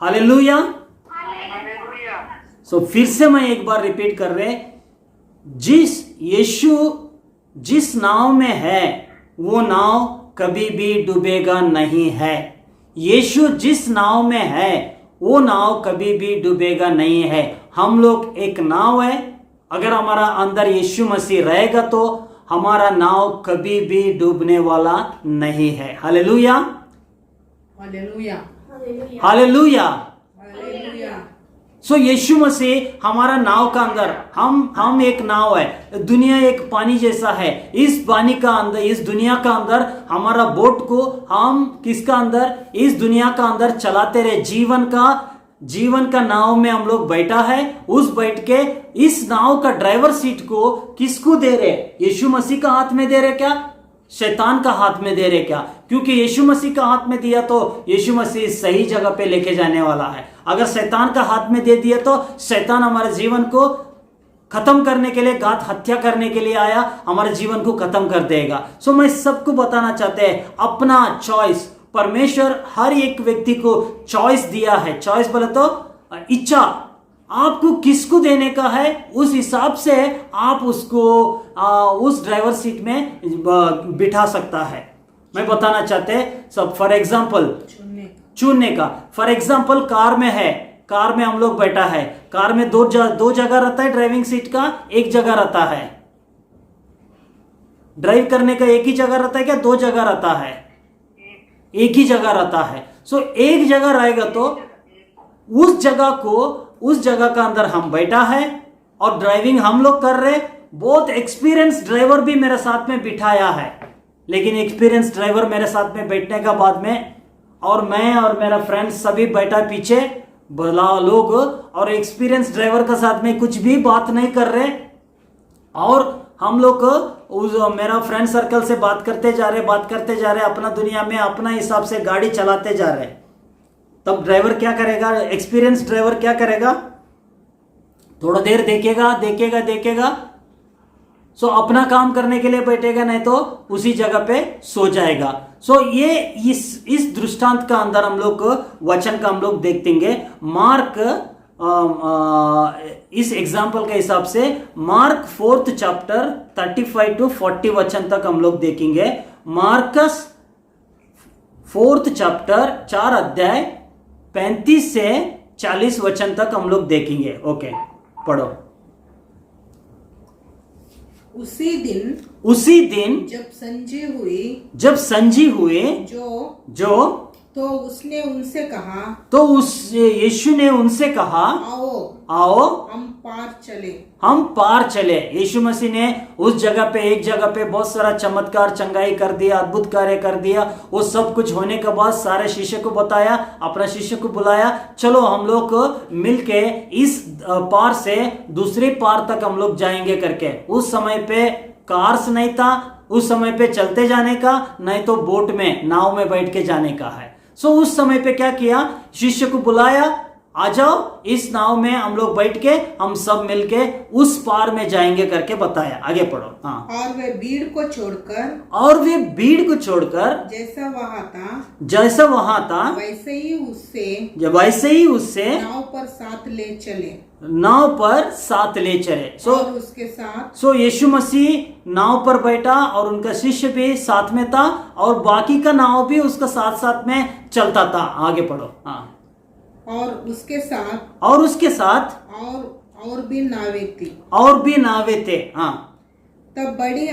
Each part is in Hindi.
हालेलुया। हालेलुया। सो फिर से मैं एक बार रिपीट कर रहे, यीशु जिस नाव में है वो नाव कभी भी डूबेगा नहीं है। यीशु जिस नाव में है वो नाव कभी भी डूबेगा नहीं है। हम लोग एक नाव है, अगर हमारा अंदर यीशु मसीह रहेगा तो हमारा नाव कभी भी डूबने वाला नहीं है। Hallelujah, hallelujah, hallelujah. हालेलुया। सो यीशु मसीह हमारा नाव का अंदर, हम एक नाव है, दुनिया एक पानी जैसा है। इस पानी का अंदर, इस दुनिया का अंदर हमारा बोट को हम किसका अंदर, इस दुनिया का अंदर चलाते रहे। जीवन का नाव में हम लोग बैठा है। उस बैठ के इस नाव का ड्राइवर सीट को किसको दे रहे? यीशु मसीह का हाथ में दे रहे क्या? शैतान का हाथ में दे रहे क्या? क्योंकि यीशु मसीह का हाथ में दिया तो यीशु मसीह सही जगह पे लेके जाने वाला है। अगर शैतान का हाथ में दे दिया तो शैतान हमारे जीवन को खत्म करने के लिए, घात हत्या करने के लिए आया, हमारे जीवन को खत्म कर देगा। सो मैं सबको बताना चाहते हैं, अपना चॉइस, परमेश्वर हर एक व्यक्ति को चॉइस दिया है। चॉइस बोले तो इच्छा, आपको किसको देने का है उस हिसाब से आप उसको उस ड्राइवर सीट में बिठा सकता है। मैं बताना चाहते हैं सब, फॉर एग्जांपल चुनने का। फॉर एग्जांपल कार में है, कार में हम लोग बैठा है, कार में दो जगह रहता है ड्राइविंग सीट का, एक जगह रहता है ड्राइव करने का, एक ही जगह रहता है क्या? दो जगह रहता है, एक ही जगह रहता है। सो एक जगह रहेगा तो उस जगह का अंदर हम बैठा है और ड्राइविंग हम लोग कर रहे। बहुत एक्सपीरियंस ड्राइवर भी मेरे साथ में बिठाया है, लेकिन एक्सपीरियंस ड्राइवर मेरे साथ में बैठने का बाद में, और मैं और मेरा फ्रेंड सभी बैठा पीछे भला लोग, और एक्सपीरियंस ड्राइवर के साथ में कुछ भी बात नहीं कर रहे, और हम लोग मेरा फ्रेंड सर्कल से बात करते जा रहे, अपना दुनिया में अपना हिसाब से गाड़ी चलाते जा रहे। तब ड्राइवर क्या करेगा? एक्सपीरियंस ड्राइवर क्या करेगा? थोड़ा देर देखेगा, सो अपना काम करने के लिए बैठेगा, नहीं तो उसी जगह पे सो जाएगा। सो ये इस दृष्टांत का अंदर हम लोग वचन का हम लोग देखेंगे। मार्क इस एग्जाम्पल के हिसाब से मार्क 4th चैप्टर 35 to 40 वचन तक हम लोग देखेंगे। मार्कस 4th चैप्टर 4 अध्याय 35 से 40 वचन तक हम लोग देखेंगे। ओके, पढ़ो। उसी दिन जब संजी हुए जो तो उसने उनसे कहा, तो यीशु ने उनसे कहा, आओ हम पार चले। यीशु मसीह ने उस जगह पे, एक जगह पे बहुत सारा चमत्कार, चंगाई कर दिया, अद्भुत कार्य कर दिया। वो सब कुछ होने के बाद सारे शिष्य को बताया, अपना शिष्य को बुलाया, चलो हम लोग मिलके इस पार से दूसरे पार तक हम लोग जाएंगे करके। उस समय पे कार्स नहीं था, उस समय पे चलते जाने का, नहीं तो बोट में, नाव में बैठ के जाने का है। सो उस समय पे क्या किया? शिष्य को बुलाया, आ जाओ इस नाव में हम लोग बैठ के हम सब मिलके उस पार में जाएंगे करके बताया। आगे पढ़ो। हाँ। और वे भीड़ को छोड़कर जैसा वहां था वैसे ही उससे नाव पर साथ ले चले। और उसके साथ यीशु मसीह नाव पर बैठा और उनका शिष्य भी साथ में था, और बाकी का नाव भी उसका साथ साथ में चलता था। आगे पढ़ो। हाँ। और उसके साथ और भी नावें थे। हाँ। तब बड़ी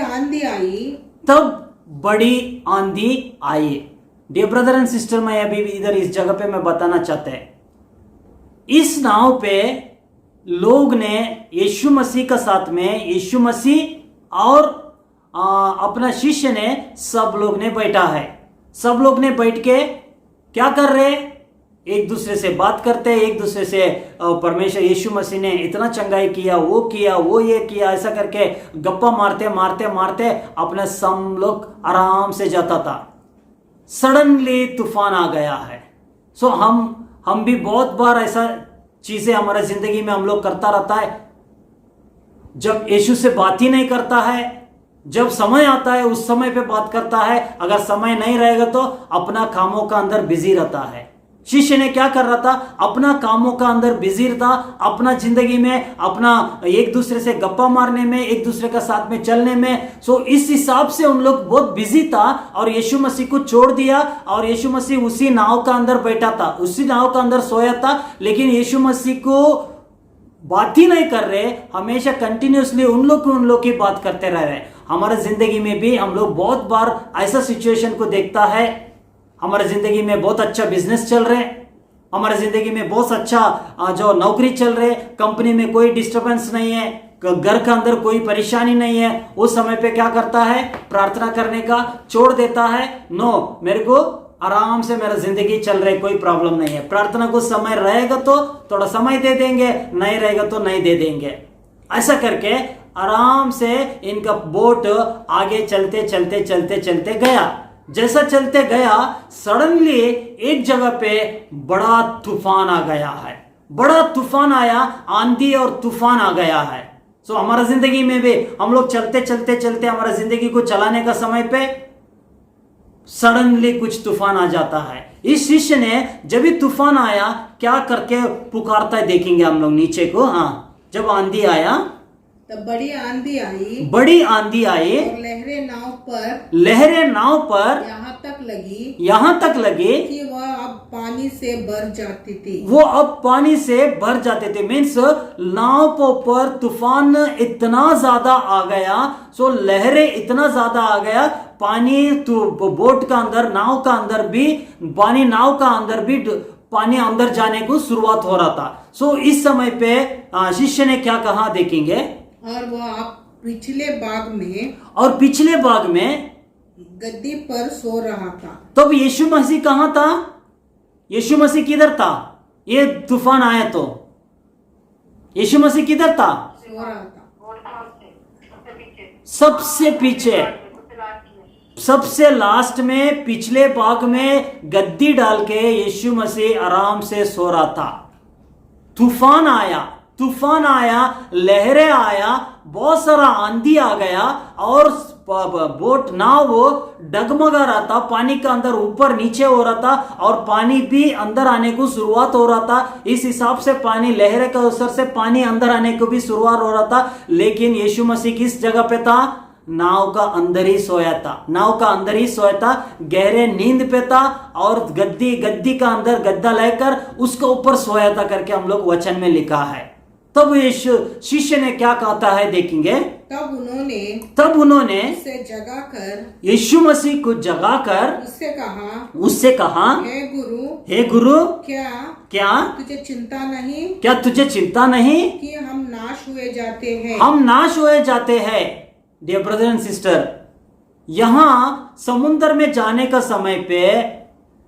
आंधी आई। डियर ब्रदर एंड सिस्टर, मैं अभी इधर इस जगह पे मैं बताना चाहते हैं, इस नाव पे लोग ने यीशु मसीह का साथ में, यीशु मसीह और अपना शिष्य ने, सब लोग ने बैठा है। सब लोग ने बैठ के क्या कर रहे? एक दूसरे से बात करते, एक दूसरे से परमेश्वर यीशु मसीह ने इतना चंगाई किया, वो ये किया, ऐसा करके गप्पा मारते अपने सब लोग आराम से जाता था। सडनली तूफान आ गया है। सो हम भी बहुत बार ऐसा चीजें हमारे जिंदगी में हम लोग करता रहता है। जब यीशु से बात ही नहीं करता है, जब समय आता है उस समय पे बात करता है, अगर समय नहीं रहेगा तो अपना कामों का अंदर बिजी रहता है। शिष्य ने क्या कर रहा था, अपना कामों का अंदर बिजी था, अपना जिंदगी में अपना एक दूसरे से गप्पा मारने में, एक दूसरे का साथ में चलने में। सो इस हिसाब से उन लोग बहुत बिजी था और यीशु मसीह को छोड़ दिया और यीशु मसीह उसी नाव का अंदर बैठा था, उसी नाव का अंदर सोया था। लेकिन यीशु मसीह को बात ही नहीं कर रहे, हमेशा कंटिन्यूसली उन लोग की बात करते रह रहे। हमारे जिंदगी में भी हम लोग बहुत बार ऐसा सिचुएशन को देखता है, हमारे जिंदगी में बहुत अच्छा बिजनेस चल रहे, हमारे जिंदगी में बहुत अच्छा जो नौकरी चल रहे, कंपनी में कोई डिस्टरबेंस नहीं है, घर के अंदर कोई परेशानी नहीं है। उस समय पे क्या करता है, प्रार्थना करने का छोड़ देता है। नो, मेरे को आराम से मेरा जिंदगी चल रही, कोई प्रॉब्लम नहीं है। प्रार्थना को समय रहेगा तो थोड़ा समय दे देंगे, नहीं रहेगा तो नहीं दे देंगे। ऐसा करके आराम से इनका बोट आगे चलते चलते चलते चलते गया। जैसा चलते गया, सडनली एक जगह पे बड़ा तूफान आ गया है। बड़ा तूफान आया, आंधी और तूफान आ गया है। सो हमारा जिंदगी में भी हम लोग चलते चलते चलते हमारा जिंदगी को चलाने का समय पे सडनली कुछ तूफान आ जाता है। इस शिष्य ने जब भी तूफान आया क्या करके पुकारता है, देखेंगे हम लोग नीचे को। हाँ, जब आंधी आया, तब बड़ी आंधी आई, बड़ी आंधी आई और लहरें नाव पर यहाँ तक लगी कि वह अब पानी से भर जाती थी। वो अब पानी से भर जाते थे। मीन्स नाव पर तूफान इतना ज्यादा आ गया, सो लहरें इतना ज्यादा आ गया, पानी तो बोट का अंदर, नाव का अंदर भी पानी, नाव का अंदर भी पानी अंदर जाने को शुरुआत हो रहा था। सो इस समय पे शिष्य ने क्या कहा, देखेंगे। और वह आप पिछले बाग में गद्दी पर सो रहा था। तब यीशु मसीह कहाँ था? यीशु मसीह किधर था? ये तूफान आया तो यीशु मसीह किधर था? सो रहा था, सबसे पीछे, सबसे लास्ट में, पिछले बाग में गद्दी डाल के यीशु मसीह आराम से सो रहा था। तूफान आया, लहरें आया, बहुत सारा आंधी आ गया और बोट, नाव वो डगमगा रहा था, पानी का अंदर ऊपर नीचे हो रहा था और पानी भी अंदर आने को शुरुआत हो रहा था। इस हिसाब से पानी, लहरें का असर से पानी अंदर आने को भी शुरुआत हो रहा था। लेकिन यीशु मसीह किस जगह पे था? नाव का अंदर ही सोया था, गहरे नींद पे था और गद्दी का अंदर गद्दा लेकर उसके ऊपर सोया था करके हम लोग वचन में लिखा है। तब यीशु शिष्य ने क्या कहता है, देखेंगे। तब उन्होंने यीशु मसीह को जगाकर उससे कहा, हे गुरु, क्या तुझे चिंता नहीं कि हम नाश हुए जाते हैं। डियर ब्रदर एंड सिस्टर, यहां समुद्र में जाने का समय पे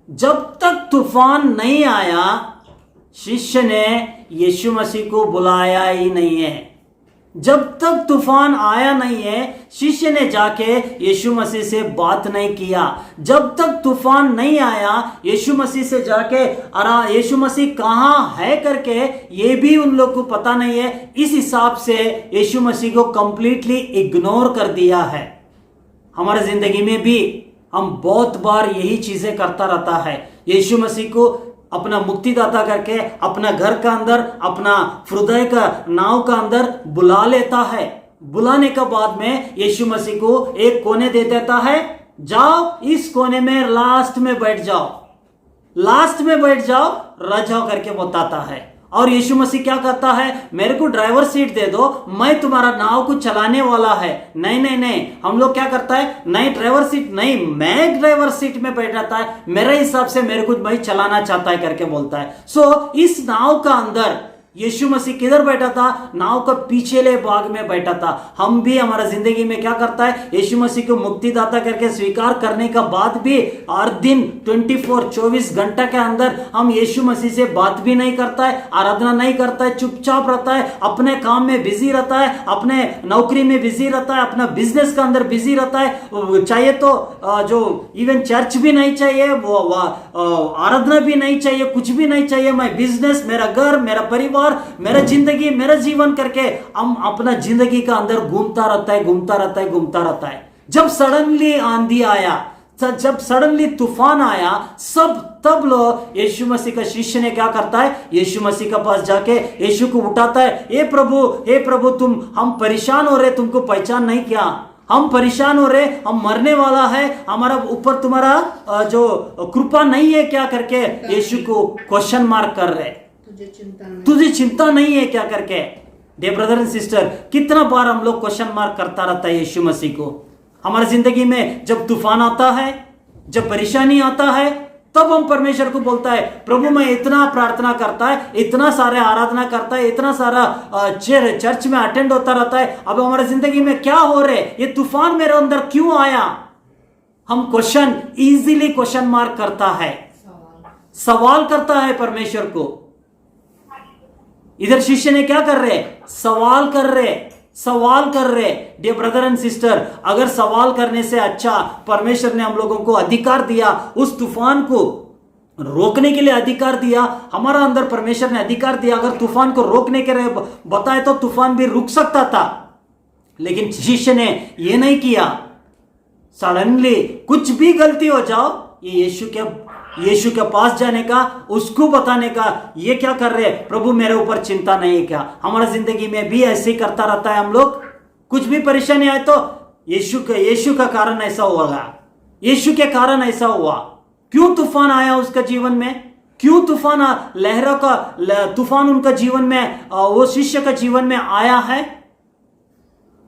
जब तक तूफान नहीं आया, शिष्य ने यीशु मसीह को बुलाया ही नहीं है। जब तक तूफान आया नहीं है, शिष्य ने जाके यीशु मसीह से बात नहीं किया। जब तक तूफान नहीं आया, यीशु मसीह से जाके यीशु मसीह कहाँ है करके ये भी उन लोग को पता नहीं है। इस हिसाब से यीशु मसीह को कंप्लीटली इग्नोर कर दिया है। हमारे जिंदगी में भी हम बहुत बार यही चीजें करता रहता है। यीशु मसीह को अपना मुक्तिदाता करके अपना घर का अंदर, अपना हृदय का नाव का अंदर बुला लेता है। बुलाने के बाद में यीशु मसीह को एक कोने दे देता है, जाओ इस कोने में लास्ट में बैठ जाओ, रह जाओ करके बताता है। और यीशु मसीह क्या करता है, मेरे को ड्राइवर सीट दे दो, मैं तुम्हारा नाव को चलाने वाला है। नहीं, हम लोग क्या करता है, नहीं ड्राइवर सीट नहीं, मैं ड्राइवर सीट में बैठ जाता है, मेरे हिसाब से मेरे को मैं चलाना चाहता है करके बोलता है। सो इस नाव का अंदर यीशु मसीह किधर बैठा था? नाव का पिछले भाग में बैठा था। हम भी हमारा जिंदगी में क्या करता है, यीशु मसीह को मुक्तिदाता करके स्वीकार करने का बाद भी हर दिन 24 घंटा के अंदर हम यीशु मसीह से बात भी नहीं करता है, आराधना नहीं करता है, चुपचाप रहता है, अपने काम में बिजी रहता है, अपने नौकरी में बिजी रहता है, अपना बिजनेस के अंदर बिजी रहता है। चाहिए तो जो इवन चर्च भी नहीं चाहिए, वो आराधना भी नहीं चाहिए, कुछ भी नहीं चाहिए, मैं बिजनेस, मेरा घर, मेरा परिवार, मेरा जिंदगी, मेरा जीवन करके हम अपना जिंदगी का अंदर घूमता रहता है। जब सडनली आंधी आया, जब सडनली तूफान आया, सब तब लो यीशु मसीह का शिष्य ने क्या करता है, यीशु मसीह के पास जाके यीशु को उठाता है, हे प्रभु तुम, हम परेशान हो रहे, तुमको पहचान नहीं किया, हम परेशान हो रहे, हम मरने वाला है, हमारा ऊपर तुम्हारा जो कृपा नहीं है क्या करके यीशु को क्वेश्चन मार्क कर रहे, तुझे चिंता नहीं है क्या करके। डियर ब्रदर एंड सिस्टर, कितना बार हम लोग क्वेश्चन मार्क करता रहता है यीशु मसीह को हमारी जिंदगी में। जब तूफान आता है, जब परेशानी आता है, तब हम परमेश्वर को बोलता है, प्रभु मैं इतना प्रार्थना करता है, इतना सारे आराधना करता है, इतना सारा चर्च में अटेंड होता रहता है, अब हमारी जिंदगी में क्या हो रहे, ये तूफान मेरे अंदर क्यों आया। हम क्वेश्चन इजीली क्वेश्चन मार्क करता है, सवाल करता है परमेश्वर को। इधर शिष्य ने क्या कर रहे, सवाल कर रहे। डियर ब्रदर एंड सिस्टर, अगर सवाल करने से अच्छा परमेश्वर ने हम लोगों को अधिकार दिया, उस तूफान को रोकने के लिए अधिकार दिया, हमारा अंदर परमेश्वर ने अधिकार दिया, अगर तूफान को रोकने के लिए बताए तो तूफान भी रुक सकता था, लेकिन शिष्य ने यह नहीं किया। सडनली कुछ भी गलती हो जाओ, ये यीशु के पास जाने का, उसको बताने का, ये क्या कर रहे, प्रभु मेरे ऊपर चिंता नहीं है क्या। हमारा जिंदगी में भी ऐसे ही करता रहता है हम लोग, कुछ भी परेशानी आए तो यीशु का कारण ऐसा होगा, यीशु के कारण ऐसा हुआ, क्यों तूफान आया उसका जीवन में, क्यों तूफान लहरों का तूफान उनका जीवन में, वो शिष्य का जीवन में आया है।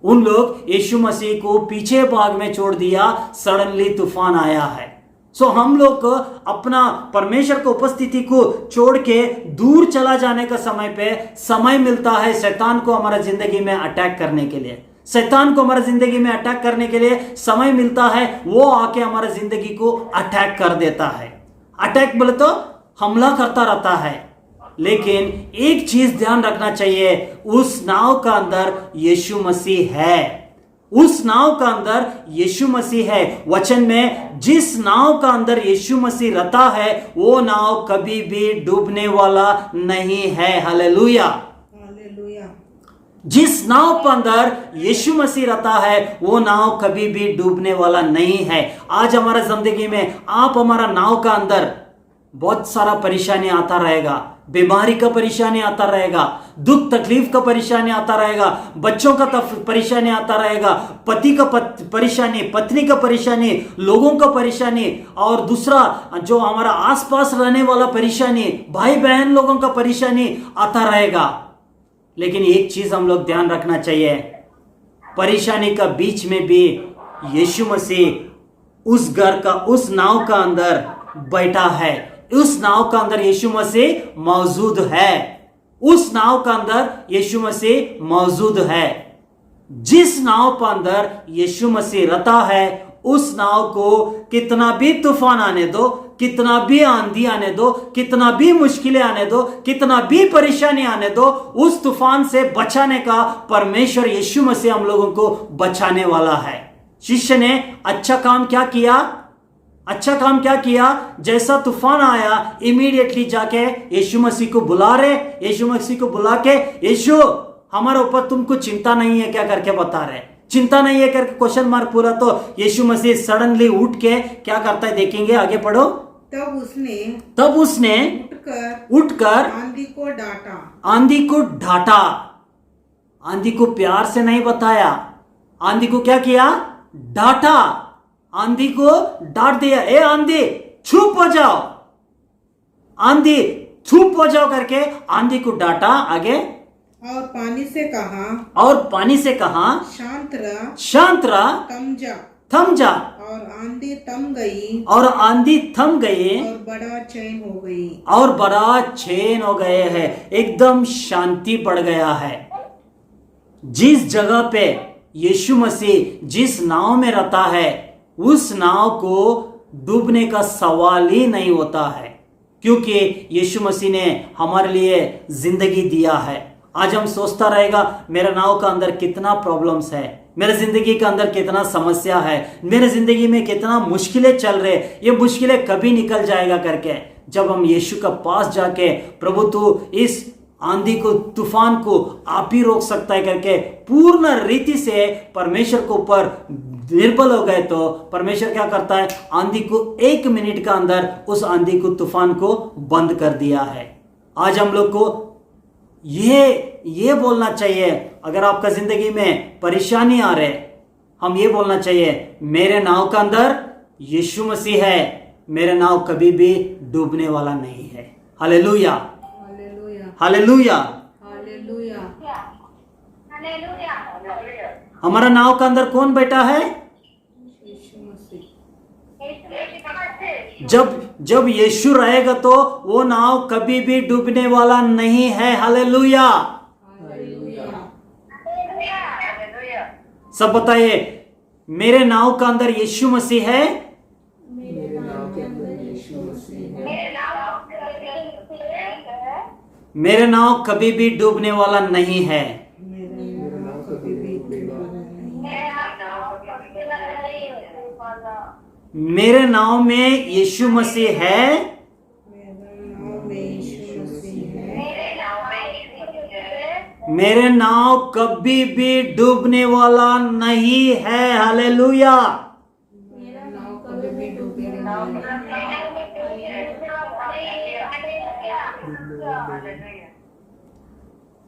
उन लोग यीशु मसीह को पीछे भाग में छोड़ दिया, सडनली तूफान आया है। सो हम लोग अपना परमेश्वर की उपस्थिति को छोड़ के दूर चला जाने का समय मिलता है शैतान को हमारा जिंदगी में अटैक करने के लिए। शैतान को हमारा जिंदगी में अटैक करने के लिए समय मिलता है, वो आके हमारा जिंदगी को अटैक कर देता है। अटैक बोले तो हमला करता रहता है, लेकिन एक चीज ध्यान रखना चाहिए, उस नाव का अंदर यीशु मसीह है, उस नाव का अंदर यीशु मसीह है। वचन में जिस नाव का अंदर यीशु मसीह रहता है, वो नाव कभी भी डूबने वाला नहीं है। Hallelujah, hallelujah. जिस नाव के अंदर यीशु मसीह रहता है, वो नाव कभी भी डूबने वाला नहीं है। आज हमारा जिंदगी में आप हमारा नाव का अंदर बहुत सारा परेशानी आता रहेगा, बीमारी का परेशानी आता रहेगा, दुख तकलीफ का परेशानी आता रहेगा, बच्चों का परेशानी आता रहेगा, पति का परेशानी, पत्नी का परेशानी, लोगों का परेशानी, और दूसरा जो हमारा आसपास रहने वाला परेशानी, भाई बहन लोगों का परेशानी आता रहेगा। लेकिन एक चीज हम लोग ध्यान रखना चाहिए, परेशानी का बीच में भी यीशु मसीह उस घर का, उस नाव का अंदर बैठा है, उस नाव का अंदर यीशु मसीह मौजूद है, उस नाव का अंदर यीशु मसीह मौजूद है। जिस नाव पर अंदर यीशु मसीह रहता है, उस नाव को कितना भी तूफान आने दो, कितना भी आंधी आने दो, कितना भी मुश्किलें आने दो, कितना भी परेशानी आने दो, उस तूफान से बचाने का परमेश्वर यीशु मसीह हम लोगों को बचाने वाला है। शिष्य ने अच्छा काम क्या किया, जैसा तूफान आया इमीडिएटली जाके यीशु मसीह को बुला रहे, यीशु मसीह को बुला के, यीशु हमारे ऊपर तुमको चिंता नहीं है क्या करके बता रहे, चिंता नहीं है करके क्वेश्चन मार्क पूरा। तो यीशु मसीह सडनली उठ के क्या करता है, देखेंगे, आगे पढ़ो। तब उसने उठकर आंधी को डांटा। आंधी को प्यार से नहीं बताया, आंधी को क्या किया, डांटा, आंधी को डांट दिया, ए आंधी चुप हो जाओ, आंधी चुप हो जाओ करके आंधी को डांटा। आगे, और पानी से कहा शांत रह, थम जा, और आंधी थम गई, और बड़ा चैन हो गए है, एकदम शांति बढ़ गया है। जिस जगह पे यीशु मसीह जिस नाव में रहता है, उस नाव को डूबने का सवाल ही नहीं होता है, क्योंकि यीशु मसीह ने हमारे लिए जिंदगी दिया है। आज हम सोचता रहेगा मेरे नाव का अंदर कितना प्रॉब्लम्स है, मेरे जिंदगी के अंदर कितना समस्या है, मेरे जिंदगी में कितना मुश्किलें चल रहे, ये मुश्किलें कभी निकल जाएगा करके। जब हम यीशु का पास जाके, प्रभु तू इस आंधी को, तूफान को आप ही रोक सकता है करके पूर्ण रीति से परमेश्वर के ऊपर निर्बल हो गए, तो परमेश्वर क्या करता है, आंधी को 1 मिनट का अंदर उस आंधी को, तूफान को बंद कर दिया है। आज हम लोग को ये बोलना चाहिए, अगर आपका जिंदगी में परेशानी आ रहे, हम ये बोलना चाहिए, मेरे नाव का अंदर यीशु मसीह है, मेरा नाव कभी भी डूबने वाला नहीं है। Hallelujah, hallelujah, hallelujah. हालेलुया। हमारा नाव का अंदर कौन बैठा है? यीशु मसीह। जब यीशु रहेगा तो वो नाव कभी भी डूबने वाला नहीं है। Hallelujah, hallelujah. सब बताइए, मेरे नाव का अंदर यीशु मसीह है। मेरे नाम के अंदर यीशु मसीह है। मेरे नाव कभी भी डूबने वाला नहीं है। मेरा नाम कभी भी डूबेगा नहीं। मेरे नाव में यीशु मसीह है। मेरे नाम में यीशु मसीह है। मेरे नाव कभी भी डूबने वाला नहीं है। हालेलुया। मेरा नाम कभी भी डूबेगा नहीं।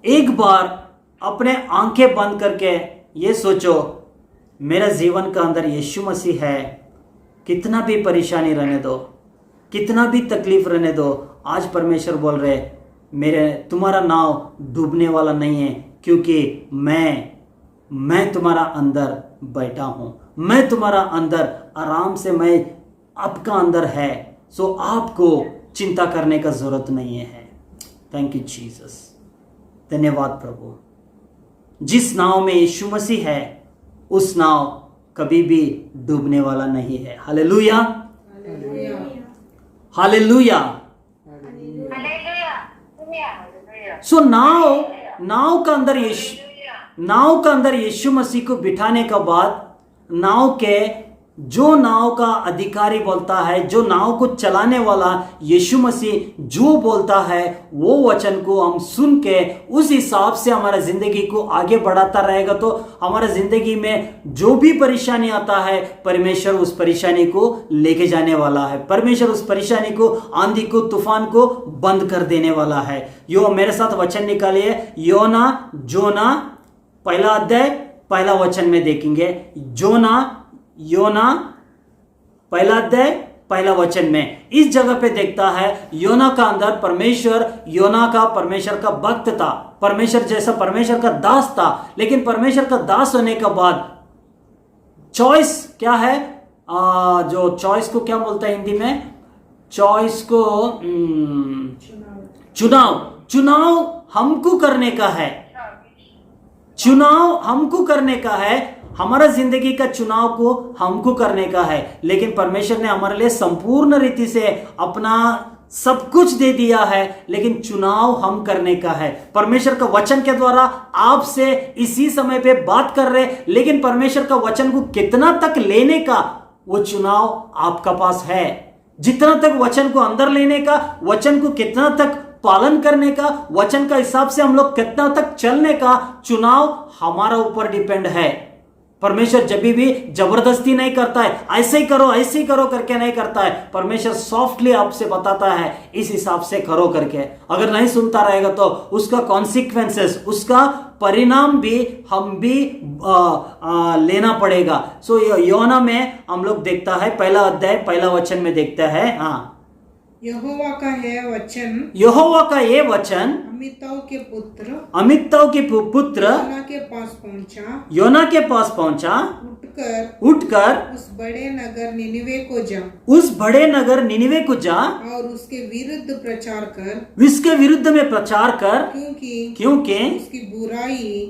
एक बार अपने आंखें बंद करके ये सोचो, मेरा जीवन का अंदर यीशु मसीह है, कितना भी परेशानी रहने दो, कितना भी तकलीफ रहने दो, आज परमेश्वर बोल रहे, तुम्हारा नाव डूबने वाला नहीं है, क्योंकि मैं तुम्हारा अंदर बैठा हूं, मैं तुम्हारा अंदर आराम से, मैं आपका अंदर है, सो आपको चिंता करने का जरूरत नहीं है। थैंक यू जीसस, धन्यवाद प्रभु। जिस नाव में यीशु मसीह है, उस नाव कभी भी डूबने वाला नहीं है। Hallelujah, hallelujah. हालेलुया। सो नाव का अंदर यीशु मसीह को बिठाने के बाद, नाव का अधिकारी बोलता है, जो नाव को चलाने वाला यीशु मसीह जो बोलता है, वो वचन को हम सुन के उस हिसाब से हमारा जिंदगी को आगे बढ़ाता रहेगा, तो हमारा जिंदगी में जो भी परेशानी आता है, परमेश्वर उस परेशानी को लेके जाने वाला है। परमेश्वर उस परेशानी को, आंधी को, तूफान को बंद कर देने वाला है। यो मेरे साथ वचन निकालिए, जोना पहला अध्याय पहला वचन में देखेंगे। योना पहला अध्याय पहला वचन में इस जगह पे देखता है, योना का अंदर परमेश्वर का भक्त था, परमेश्वर जैसा परमेश्वर का दास था, लेकिन परमेश्वर का दास होने के बाद चॉइस क्या है, जो चॉइस को क्या बोलता है हिंदी में, चॉइस को चुनाव हमको करने का है, चुनाव हमको करने का है, हमारा जिंदगी का चुनाव को हमको करने का है। लेकिन परमेश्वर ने हमारे लिए संपूर्ण रीति से अपना सब कुछ दे दिया है, लेकिन चुनाव हम करने का है। परमेश्वर का वचन के द्वारा आपसे इसी समय पे बात कर रहे, लेकिन परमेश्वर का वचन को कितना तक लेने का वो चुनाव आपका पास है। जितना तक वचन को अंदर लेने का, वचन को कितना तक पालन करने का, वचन का हिसाब से हम लोग कितना तक चलने का, चुनाव हमारा ऊपर डिपेंड है। परमेश्वर जब भी जबरदस्ती नहीं करता है, ऐसे ही करो करके नहीं करता है। परमेश्वर सॉफ्टली आपसे बताता है, इस हिसाब से करो करके। अगर नहीं सुनता रहेगा तो उसका कॉन्सिक्वेंसेस, उसका परिणाम भी हम भी लेना पड़ेगा। सो योना में हम लोग देखता है, पहला अध्याय पहला वचन में देखता है, हाँ, यहोवा का ये वचन अमित्ताव के पुत्र योना के पास पहुंचा, उठकर उस बड़े नगर निनिवे को जा और उसके विरुद्ध प्रचार कर, क्योंकि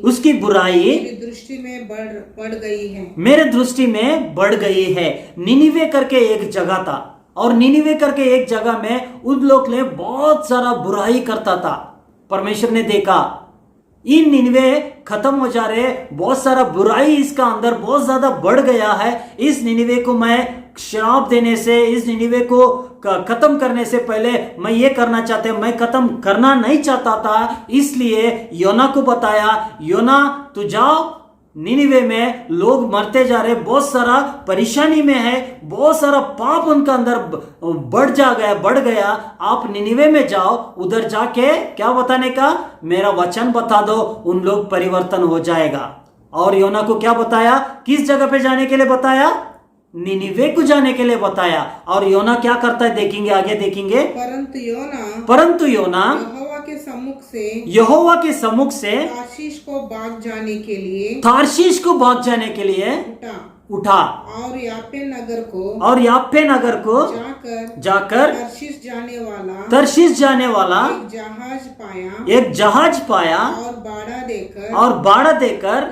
उसकी बुराई मेरी दृष्टि में बढ़ गई है। मेरे दृष्टि में बढ़ गई है। निनिवे करके एक जगह था, और निनिवे करके एक जगह में उन लोग ने बहुत सारा बुराई करता था। परमेश्वर ने देखा इन निनिवे खत्म हो जा रहे, बहुत सारा बुराई इसका अंदर बहुत ज्यादा बढ़ गया है, इस निनिवे को मैं श्राप देने से, इस निनिवे को खत्म करने से पहले मैं ये करना चाहते, मैं खत्म करना नहीं चाहता था, इसलिए योना को बताया, योना तू जाओ, निनिवे में लोग मरते जा रहे, बहुत सारा परेशानी में है, बहुत सारा पाप उनका अंदर बढ़ गया, आप निनिवे में जाओ, उधर जाके क्या बताने का, मेरा वचन बता दो, उन लोग परिवर्तन हो जाएगा। और योना को क्या बताया, किस जगह पे जाने के लिए बताया, निनिवे को जाने के लिए बताया। और योना क्या करता है देखेंगे, आगे देखेंगे। परंतु योना यहोवा के सम्मुख से तार्शीश को भाग जाने के लिए उठा और यापे नगर को जाकर तर्शीश जाने वाला एक जहाज पाया और बाड़ा देकर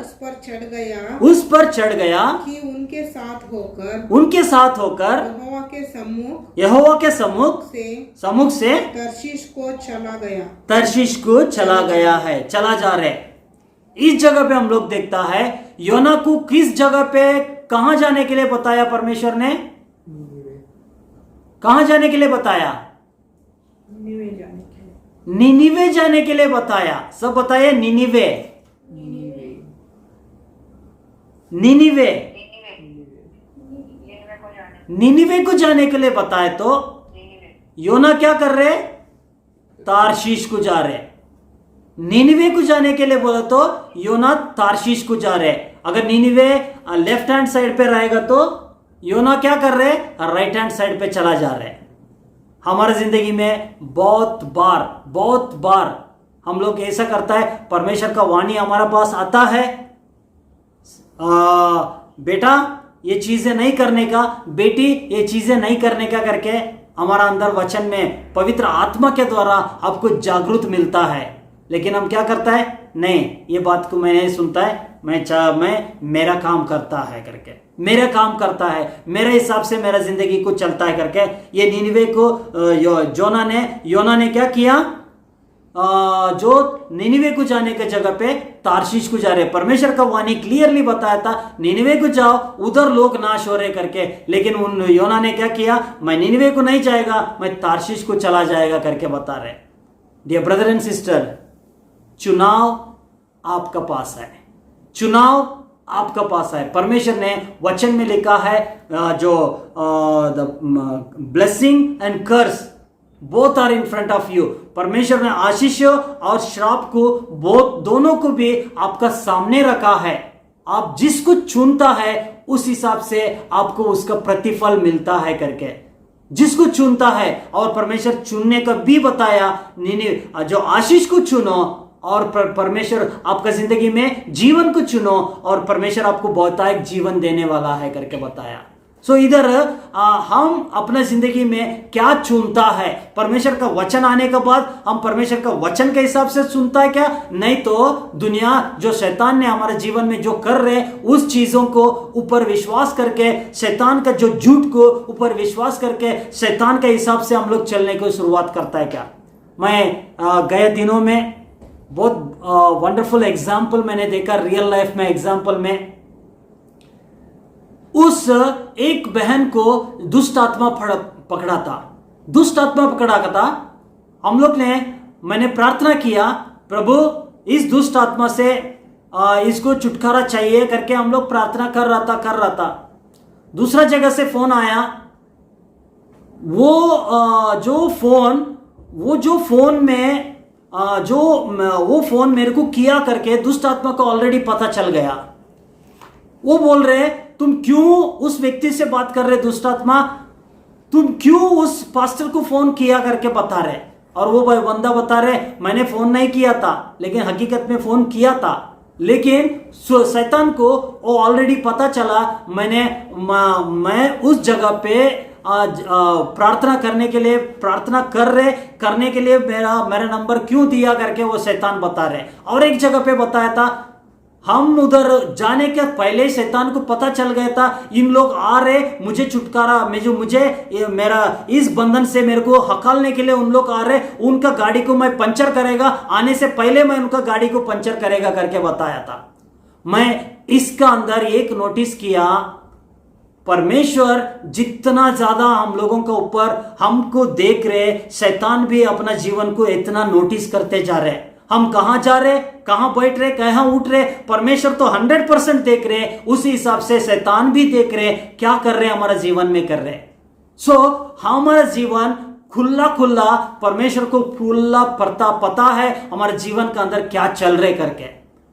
उस पर चढ़ गया कि उनके साथ होकर यहोवा के सम्मुख से तर्शीश को चला गया है, चला जा रहे। इस जगह पे हम लोग देखता है योना को किस जगह पे, कहां जाने के लिए बताया परमेश्वर ने, कहां जाने के लिए बताया, निनिवे जाने के लिए बताया। सब बताइए, निनिवे को जाने के लिए बताए। तो योना क्या कर रहे, तार्शीश को जा रहे। निनिवे को जाने के लिए बोला तो योना तार्शीश को जा रहे। अगर निनिवे लेफ्ट हैंड साइड पे रहेगा तो योना क्या कर रहे, राइट हैंड साइड पे चला जा रहे। हमारे जिंदगी में बहुत बार हम लोग ऐसा करता है, परमेश्वर का वाणी हमारे पास आता है, बेटा ये चीजें नहीं करने का, बेटी ये चीजें नहीं करने का करके हमारा अंदर वचन में पवित्र आत्मा के द्वारा आपको जागरूक मिलता है। लेकिन हम क्या करता है, नहीं ये बात को मैं नहीं सुनता है, मैं मेरा काम करता है करके, मेरा काम करता है, मेरे हिसाब से मेरा जिंदगी को चलता है करके। ये निनिवे को योना ने क्या किया, जो निनिवे को जाने के जगह पे तार्शीश को जा रहे। परमेश्वर का वाणी क्लियरली बताया था निनिवे को जाओ, उधर लोग नाश हो रहे करके, लेकिन उन योना ने क्या किया, मैं निनिवे को नहीं जाएगा, मैं तार्शीश को चला जाएगा करके बता रहे। डियर ब्रदर एंड सिस्टर, चुनाव आपका पास है, चुनाव आपका पास है। परमेश्वर ने वचन में लिखा है, जो the blessing and curse both are in front of you. परमेश्वर ने आशीष और श्राप को दोनों को भी आपका सामने रखा है। आप जिसको चुनता है उस हिसाब से आपको उसका प्रतिफल मिलता है करके, जिसको चुनता है। और परमेश्वर चुनने का भी बताया, जो आशीष को चुनो और परमेश्वर आपका जिंदगी में जीवन को चुनो और परमेश्वर आपको बहुतायत जीवन देने वाला है करके बताया। सो इधर हम अपना जिंदगी में क्या चुनता है, परमेश्वर का वचन आने के बाद हम परमेश्वर का वचन के हिसाब से सुनता है क्या, नहीं तो दुनिया जो शैतान ने हमारे जीवन में जो कर रहे उस चीजों को ऊपर विश्वास करके, शैतान का जो झूठ को ऊपर विश्वास करके शैतान के हिसाब से हम लोग चलने की शुरुआत करता है क्या। मैं गए दिनों में बहुत वंडरफुल एग्जाम्पल मैंने देखा रियल लाइफ में, एग्जाम्पल में उस एक बहन को दुष्ट आत्मा पकड़ा था। हम लोग ने, मैंने प्रार्थना किया, प्रभु इस दुष्ट आत्मा से इसको छुटकारा चाहिए करके हम लोग प्रार्थना कर रहा था। दूसरा जगह से फोन आया, वो फोन मेरे को किया करके दुष्ट आत्मा को ऑलरेडी पता चल गया। वो बोल रहे, तुम क्यों उस व्यक्ति से बात कर रहे, दुष्ट आत्मा तुम क्यों उस पास्टर को फोन किया करके बता रहे। और वो बंदा बता रहे, मैंने फोन नहीं किया था, लेकिन हकीकत में फोन किया था, लेकिन शैतान को वो ऑलरेडी पता चला। मैं उस जगह पे प्रार्थना करने के लिए मेरा नंबर क्यों दिया करके वो शैतान बता रहे। और एक जगह पे बताया था, हम उधर जाने के पहले शैतान को पता चल गया था, इन लोग आ रहे मुझे छुटकारा, मेरा इस बंधन से मेरे को हकालने के लिए उन लोग आ रहे, उनका गाड़ी को मैं पंचर करेगा, आने से पहले मैं उनका गाड़ी को पंचर करेगा करके बताया था। मैं इसका अंदर एक नोटिस किया, परमेश्वर जितना ज्यादा हम लोगों के ऊपर हमको देख रहे, शैतान भी अपना जीवन को इतना नोटिस करते जा रहे। हम कहां जा रहे, कहां बैठ रहे, कहां उठ रहे, परमेश्वर तो 100% देख रहे। उसी हिसाब से शैतान भी देख रहे क्या कर रहे हमारा जीवन में कर रहे। सो हमारा जीवन खुला खुला परमेश्वर को खुला पता है हमारे जीवन के अंदर क्या चल रहे करके।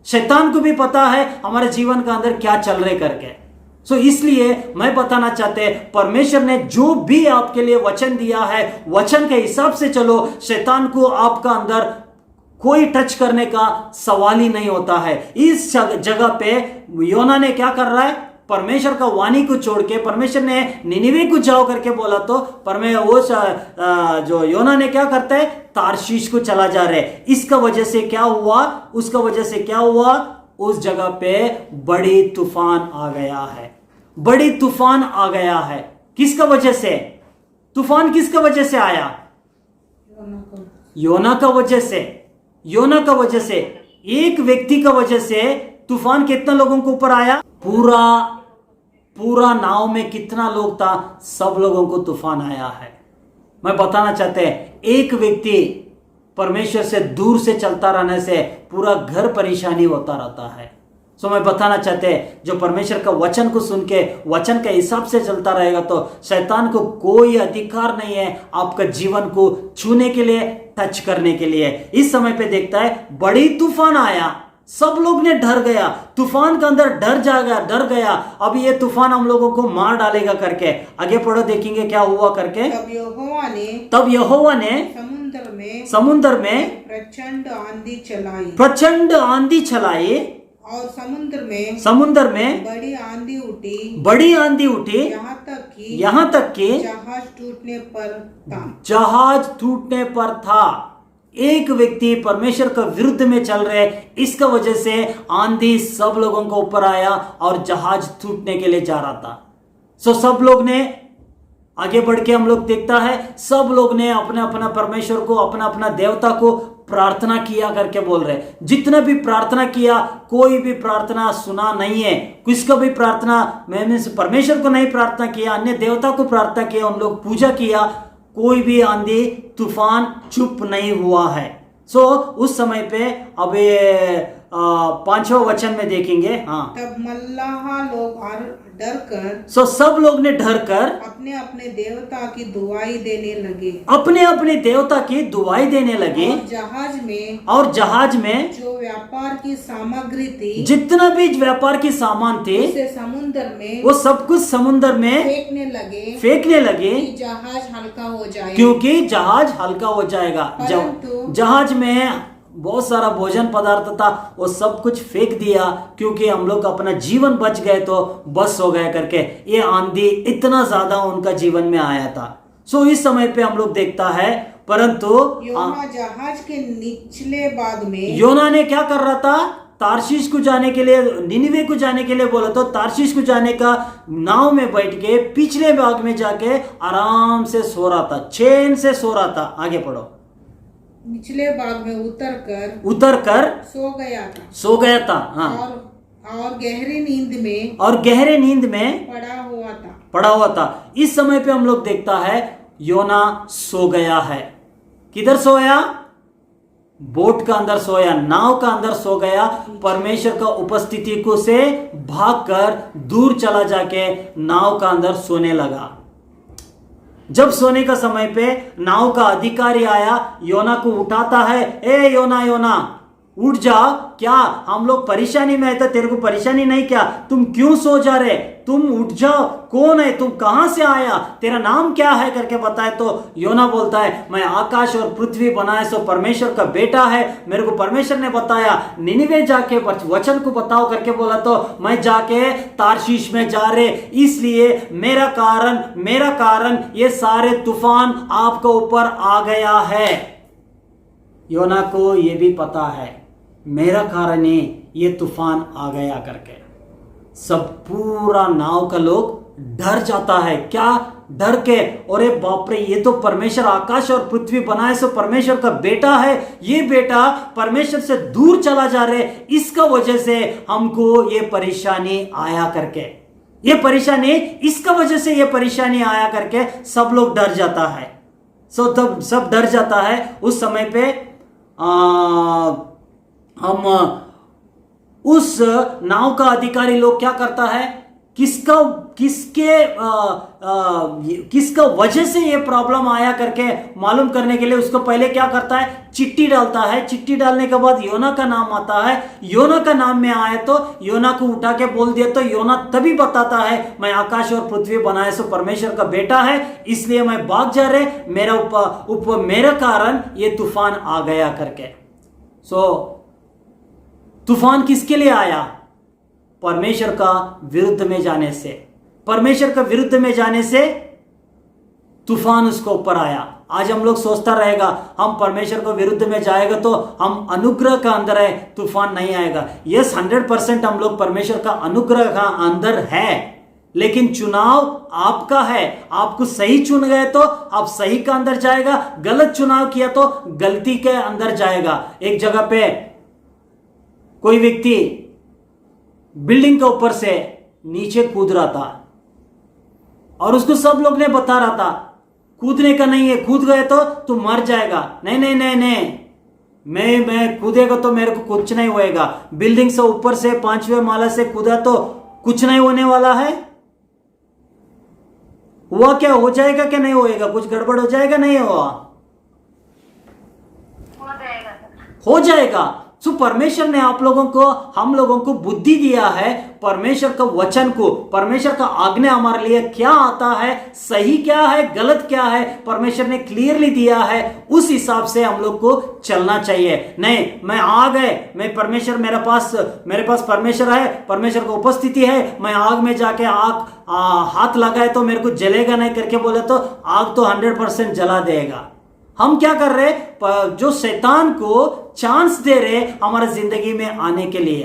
शैतान को भी पता है हमारे जीवन के अंदर क्या चल रहे करके। सो इसलिए मैं बताना चाहते परमेश्वर ने जो भी आपके लिए वचन दिया है, वचन के हिसाब से चलो। शैतान को आपका अंदर कोई टच करने का सवाल ही नहीं होता है। इस जगह पे योना ने क्या कर रहा है, परमेश्वर का वाणी को छोड़ के, परमेश्वर ने निनिवे को जाओ करके बोला तो जो योना ने क्या करता है, तारशीश को चला जा रहे। इसका वजह से क्या हुआ, उसका वजह से क्या हुआ, उस जगह पे बड़ी तूफान आ गया है। बड़ी तूफान आ गया है। किसका वजह से तूफान, किसका वजह से आया, योना का वजह से। योना का वजह से, एक व्यक्ति का वजह से तूफान कितना लोगों के ऊपर आया, पूरा नाव में कितना लोग था, सब लोगों को तूफान आया है। मैं बताना चाहते हैं एक व्यक्ति परमेश्वर से दूर से चलता रहने से पूरा घर परेशानी होता रहता है। सो मैं बताना चाहते हैं जो परमेश्वर का वचन को सुन के वचन के हिसाब से चलता रहेगा तो शैतान को कोई अधिकार नहीं है आपका जीवन को छूने के लिए, टच करने के लिए। इस समय पे देखता है बड़ी तूफान आया, सब लोग ने डर गया, तूफान के अंदर डर गया। अब ये तूफान हम लोगों को मार डालेगा करके। आगे पढ़ो, देखेंगे क्या हुआ करके। तब यहोवा ने समुद्र में प्रचंड आंधी चलाई और समुद्र में बड़ी आंधी उठी यहाँ तक कि जहाज टूटने पर था। एक व्यक्ति परमेश्वर का विरुद्ध में चल रहे, इसका वजह से आंधी सब लोगों को ऊपर आया और जहाज टूटने के लिए जा रहा था। सो सब लोग ने आगे बढ़ के हम लोग देखता है, सब लोग ने अपना अपना परमेश्वर को, अपना अपना देवता को प्रार्थना किया करके बोल रहे। जितना भी प्रार्थना किया, कोई भी प्रार्थना सुना नहीं है। किसका भी प्रार्थना, मैंने परमेश्वर को नहीं प्रार्थना किया, अन्य देवता को प्रार्थना किया, उन लोग पूजा किया, कोई भी आंधी तूफान चुप नहीं हुआ है। सो उस समय पे अब 5वां वचन में देखेंगे। हाँ, तब मल्लाह लोग डर कर सब लोग ने डर कर अपने अपने देवता की दुआई देने लगे, अपने अपने देवता की दुआई देने लगे। और जहाज में जो व्यापार की सामग्री थी, जितना भी व्यापार की सामान थे, उसे समुद्र में, वो सब कुछ समुद्र में फेंकने लगे कि जहाज हल्का हो जाए, क्योंकि जहाज हल्का हो जाएगा। जहाज में बहुत सारा भोजन पदार्थ था, वो सब कुछ फेंक दिया क्योंकि हम लोग अपना जीवन बच गए तो बस हो गया करके। ये आंधी इतना ज्यादा उनका जीवन में आया था। सो इस समय पे हम लोग देखता है, परंतु योना जहाज के निचले भाग में, योना ने क्या कर रहा था, तारशीश को जाने के लिए, निनिवे को जाने के लिए बोला तो तारशीश को जाने का नाव में बैठ के पिछले भाग में जाके आराम से सो रहा था, चैन से सो रहा था। आगे पढ़ो। निचले भाग में उतर कर सो गया था। हाँ, और गहरी नींद में पड़ा हुआ था। इस समय पे हम लोग देखता है योना सो गया है। किधर सोया, बोट का अंदर सोया, नाव का अंदर सो गया। परमेश्वर का उपस्थिति को से भागकर दूर चला जाके नाव का अंदर सोने लगा। जब सोने का समय पे नाव का अधिकारी आया, योना को उठाता है, ए योना योना उठ जाओ, क्या हम लोग परेशानी में है तो तेरे को परेशानी नहीं क्या, तुम क्यों सो जा रहे, तुम उठ जाओ, कौन है तुम, कहां से आया, तेरा नाम क्या है करके बताए तो योना बोलता है मैं आकाश और पृथ्वी बनाए सो परमेश्वर का बेटा है, मेरे को परमेश्वर ने बताया निनिवे जाके वचन को बताओ करके बोला तो मैं जाके तारशीश में जा रहे, इसलिए मेरा कारण ये सारे तूफान आपके ऊपर आ गया है। योना को ये भी पता है मेरा कारण ही ये तूफान आ गया करके। सब पूरा नाव का लोग डर जाता है, क्या डर के, अरे बाप रे ये तो परमेश्वर आकाश और पृथ्वी बनाए सो परमेश्वर का बेटा है, ये बेटा परमेश्वर से दूर चला जा रहे, इसका वजह से हमको ये परेशानी आया करके। ये परेशानी, इसका वजह से ये परेशानी आया करके सब लोग डर जाता है। तब सब डर जाता है। उस समय पे हम उस नाव का अधिकारी लोग क्या करता है, किसका वजह से ये प्रॉब्लम आया करके मालूम करने के लिए उसको पहले क्या करता है, चिट्ठी डालता है। चिट्ठी डालने के बाद योना का नाम आता है। योना का नाम में आए तो योना को उठा के बोल दिया, तो योना तभी बताता है मैं आकाश और पृथ्वी बनाए सो परमेश्वर का बेटा है, इसलिए मैं भाग जा रहे, मेरा कारण ये तूफान आ गया करके। तूफान किसके लिए आया? परमेश्वर का विरुद्ध में जाने से। परमेश्वर का विरुद्ध में जाने से तूफान उसको ऊपर आया। आज हम लोग सोचता रहेगा हम परमेश्वर को विरुद्ध में जाएगा तो हम अनुग्रह का अंदर है, तूफान नहीं आएगा। यस, 100% हम लोग परमेश्वर का अनुग्रह का अंदर है, लेकिन चुनाव आपका है। आपको सही चुन गए तो आप सही का अंदर जाएगा, गलत चुनाव किया तो गलती के अंदर जाएगा। एक जगह पे कोई व्यक्ति बिल्डिंग के ऊपर से नीचे कूद रहा था और उसको सब लोग ने बता रहा था कूदने का नहीं है, कूद गए तो तू मर जाएगा। नहीं नहीं नहीं नहीं, मैं कूदेगा तो मेरे को कुछ नहीं होएगा। बिल्डिंग से ऊपर से 5वें माला से कूदा तो कुछ नहीं होने वाला है। हुआ क्या? हो जाएगा क्या नहीं होएगा? कुछ गड़बड़ हो जाएगा नहीं हुआ? हो जाएगा। सो परमेश्वर ने आप लोगों को, हम लोगों को बुद्धि दिया है। परमेश्वर का वचन को, परमेश्वर का आज्ञा हमारे लिए क्या आता है, सही क्या है, गलत क्या है, परमेश्वर ने क्लियरली दिया है। उस हिसाब से हम लोग को चलना चाहिए। नहीं मैं आ गए, मैं परमेश्वर मेरे पास परमेश्वर है, परमेश्वर की उपस्थिति है, मैं आग में जाके हाथ लगाए तो मेरे को जलेगा नहीं करके बोले तो आग तो 100% जला देगा। हम क्या कर रहे, जो शैतान को चांस दे रहे हमारे जिंदगी में आने के लिए।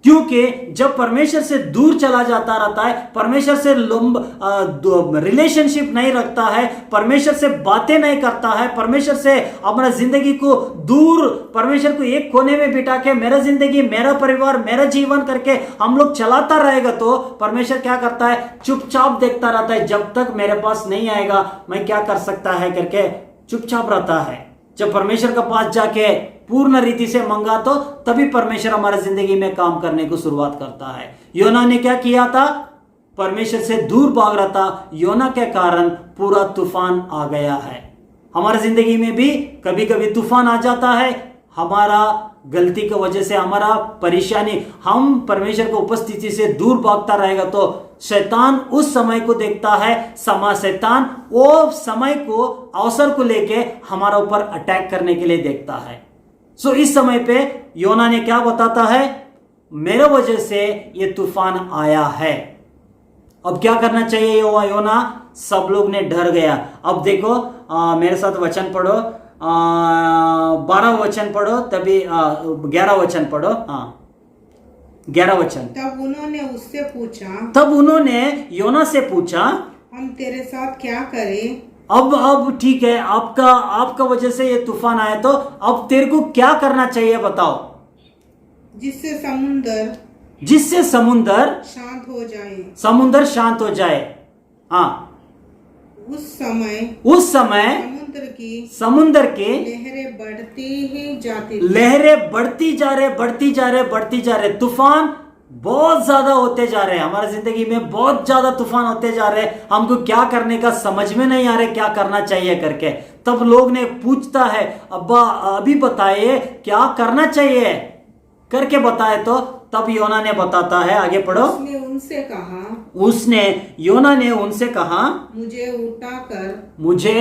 क्योंकि जब परमेश्वर से दूर चला जाता रहता है, परमेश्वर से रिलेशनशिप नहीं रखता है, परमेश्वर से बातें नहीं करता है, परमेश्वर से हमारा जिंदगी को दूर, परमेश्वर को एक कोने में बिठा के मेरा जिंदगी, मेरा परिवार, मेरा जीवन करके हम लोग चलाता रहेगा तो परमेश्वर क्या करता है, चुपचाप देखता रहता है। जब तक मेरे पास नहीं आएगा मैं क्या कर सकता है करके चुपचाप रहता है। जब परमेश्वर के पास जाके पूर्ण रीति से मांगा तो तभी परमेश्वर हमारे जिंदगी में काम करने को शुरुआत करता है। योना ने क्या किया था? परमेश्वर से दूर भाग रहा था। योना के कारण पूरा तूफान आ गया है। हमारे जिंदगी में भी कभी कभी तूफान आ जाता है, हमारा गलती की वजह से, हमारा परेशानी, हम परमेश्वर की उपस्थिति से दूर भागता रहेगा तो शैतान उस समय को देखता है, शैतान वो समय को, अवसर को लेके हमारा ऊपर अटैक करने के लिए देखता है। सो इस समय पे योना ने क्या बताता है, मेरे वजह से ये तूफान आया है। अब क्या करना चाहिए योना? सब लोग ने डर गया। अब देखो मेरे साथ वचन पढ़ो, 12 वचन पढ़ो, तभी 11 वचन पढ़ो। 11 वचन। तब उन्होंने योना से पूछा, हम तेरे साथ क्या करें? अब ठीक है, आपका वजह से ये तूफान आया तो अब तेरे को क्या करना चाहिए बताओ? जिससे समुंदर शांत हो जाए। समुंदर शांत हो जाए। हाँ, उस समय समुंदर की लहरें बढ़ती जा रहे। तूफान बहुत ज्यादा होते जा रहे हैं। हमारी जिंदगी में बहुत ज्यादा तूफान होते जा रहे हैं। हमको क्या करने का समझ में नहीं आ रहा, क्या करना चाहिए करके। तब लोग ने पूछता है, अब्बा अभी बताइए क्या करना चाहिए करके बताए तो तब योना ने बताता है, आगे पढ़ो। योना ने उनसे कहा, मुझे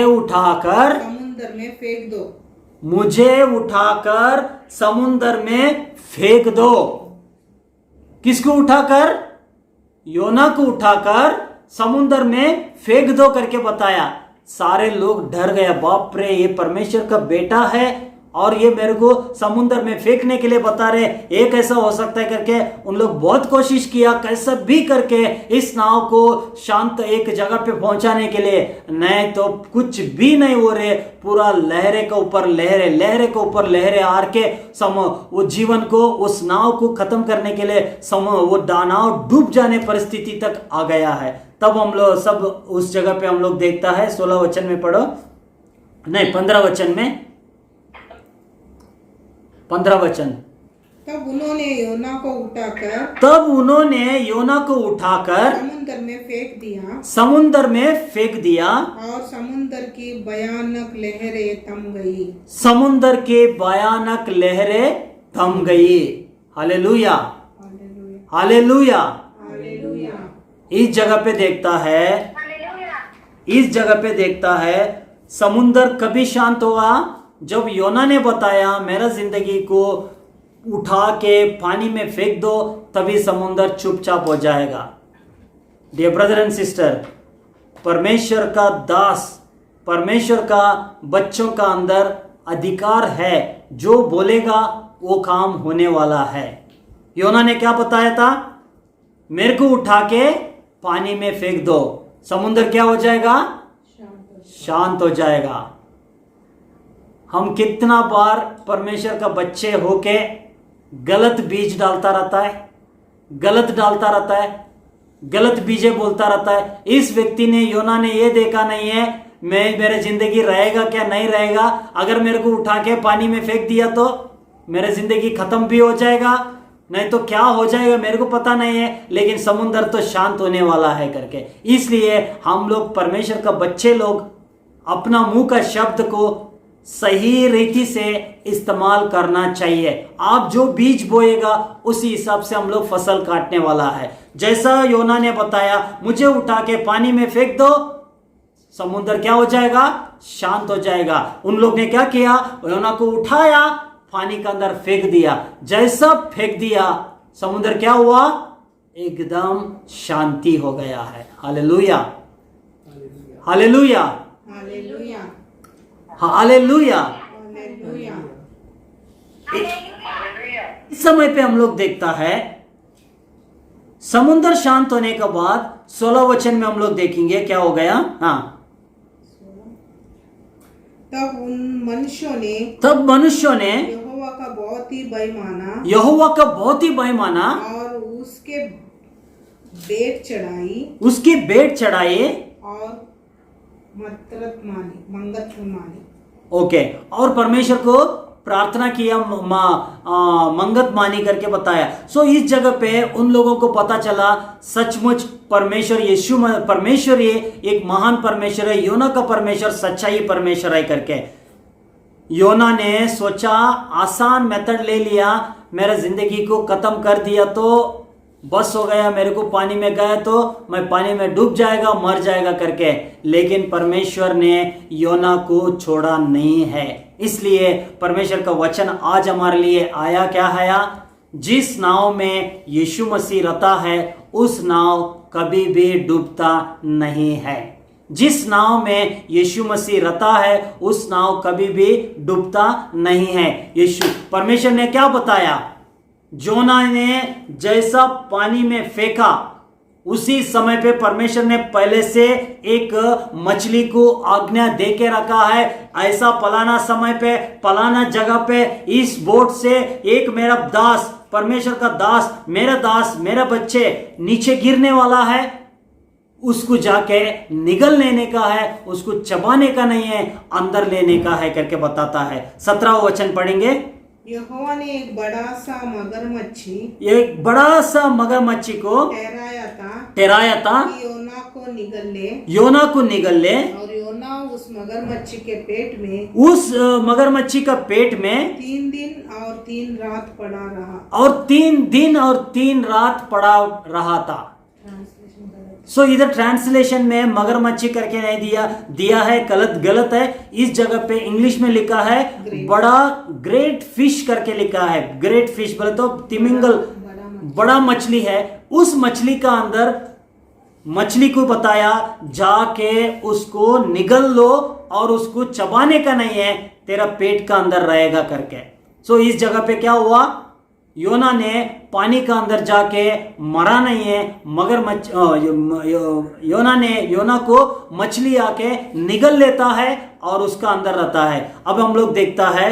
उठाकर समुंदर में फेंक दो। मुझे उठाकर समुंदर में फेंक दो। किसको उठाकर? योना को उठाकर समुंदर में फेंक दो करके बताया। सारे लोग डर गए, बाप रे ये परमेश्वर का बेटा है और ये मेरे को समुद्र में फेंकने के लिए बता रहे, एक ऐसा हो सकता है करके उन लोग बहुत कोशिश किया कैसा भी करके इस नाव को शांत एक जगह पे पहुंचाने के लिए, नहीं तो कुछ भी नहीं हो रहे, पूरा लहरे के ऊपर लहरे, लहरे के ऊपर लहरे आर के वो जीवन को, उस नाव को खत्म करने के लिए वो नाव डूब जाने परिस्थिति तक आ गया है। तब हम लोग सब उस जगह पे हम लोग देखता है 16 वचन में पढ़ो, नहीं 15 वचन में, 15 वचन। तब उन्होंने योना को उठाकर समुद्र में फेंक दिया, समुद्र में फेंक दिया और समुद्र की भयानक लहरें थम गई, समुद्र के भयानक लहरें थम गई। Hallelujah, hallelujah. इस जगह पे देखता है, इस जगह पे देखता है समुद्र कभी शांत होगा जब योना ने बताया मेरा जिंदगी को उठा के पानी में फेंक दो, तभी समुद्र चुपचाप हो जाएगा। डियर ब्रदर एंड सिस्टर, परमेश्वर का दास, परमेश्वर का बच्चों का अंदर अधिकार है, जो बोलेगा वो काम होने वाला है। योना ने क्या बताया था? मेरे को उठा के पानी में फेंक दो, समुद्र क्या हो जाएगा? शांत हो जाएगा। हम कितना बार परमेश्वर का बच्चे होके गलत बीज डालता रहता है, गलत डालता रहता है, गलत बीजे बोलता रहता है। इस व्यक्ति ने, योना ने ये देखा नहीं है मैं मेरे जिंदगी रहेगा क्या नहीं रहेगा, अगर मेरे को उठा के पानी में फेंक दिया तो मेरे जिंदगी खत्म भी हो जाएगा, नहीं तो क्या हो जाएगा मेरे को पता नहीं है, लेकिन समुद्र तो शांत होने वाला है करके। इसलिए हम लोग परमेश्वर का बच्चे लोग अपना मुंह का शब्द को सही रीति से इस्तेमाल करना चाहिए। आप जो बीज बोएगा उसी हिसाब से हम लोग फसल काटने वाला है। जैसा योना ने बताया, मुझे उठा के पानी में फेंक दो, समुद्र क्या हो जाएगा? शांत हो जाएगा। उन लोग ने क्या किया? योना को उठाया, पानी के अंदर फेंक दिया। जैसा फेंक दिया, समुद्र क्या हुआ? एकदम शांति हो गया है। Hallelujah, hallelujah, hallelujah, hallelujah. Hallelujah. इस समय पे हम लोग देखता है समुद्र शांत होने के बाद 16 वचन में हम लोग देखेंगे क्या हो गया। हाँ, तब उन मनुष्यों ने, तब मनुष्यों ने यहोवा का बहुत ही भय माना, यहोवा का बहुत ही भय माना और उसके भेंट चढ़ाई, उसकी भेंट चढ़ाई और मंगत मानी। ओके, और परमेश्वर को प्रार्थना किया, मंगत मानी करके बताया। सो इस जगह पे उन लोगों को पता चला सचमुच परमेश्वर यीशु परमेश्वर ये एक महान परमेश्वर है, योना का परमेश्वर सच्चाई परमेश्वर है करके। योना ने सोचा आसान मेथड ले लिया, मेरा जिंदगी को खत्म कर दिया तो बस हो गया, मेरे को पानी में गया तो मैं पानी में डूब जाएगा, मर जाएगा करके। लेकिन परमेश्वर ने योना को छोड़ा नहीं है। इसलिए परमेश्वर का वचन आज हमारे लिए आया क्या है? जिस नाव में यीशु मसीह रहता है उस नाव कभी भी डूबता नहीं है। जिस नाव में यीशु मसीह रहता है उस नाव कभी भी डूबता नहीं है। यीशु परमेश्वर ने क्या बताया? जोना ने जैसा पानी में फेंका, उसी समय पे परमेश्वर ने पहले से एक मछली को आज्ञा दे के रखा है, ऐसा पलाना समय पे पलाना जगह पे इस बोट से एक मेरा दास, परमेश्वर का दास, मेरा बच्चे नीचे गिरने वाला है, उसको जाके निगल लेने का है, उसको चबाने का नहीं है, अंदर लेने का है करके बताता है। 17वां वचन पढ़ेंगे। यहोवा ने एक बड़ा सा मगरमच्छी को ठहराया था कि योना को निगल ले, और योना उस मगरमच्छी के पेट में, उस मगरमच्छी का पेट में 3 दिन और 3 रात पड़ा रहा, और 3 दिन और 3 रात पड़ा रहा था। सो इधर ट्रांसलेशन में मगरमच्छी करके नहीं दिया है, गलत है। इस जगह पे इंग्लिश में लिखा है बड़ा ग्रेट फिश करके लिखा है। ग्रेट फिश बोले तो तिमिंगल, बड़ा मछली है। उस मछली का अंदर मछली को बताया जाके उसको निगल लो और उसको चबाने का नहीं है, तेरा पेट का अंदर रहेगा करके। सो इस जगह पे क्या हुआ, योना ने पानी का अंदर जाके मरा नहीं है, मगर योना को मछली आके निगल लेता है और उसका अंदर रहता है। अब हम लोग देखता है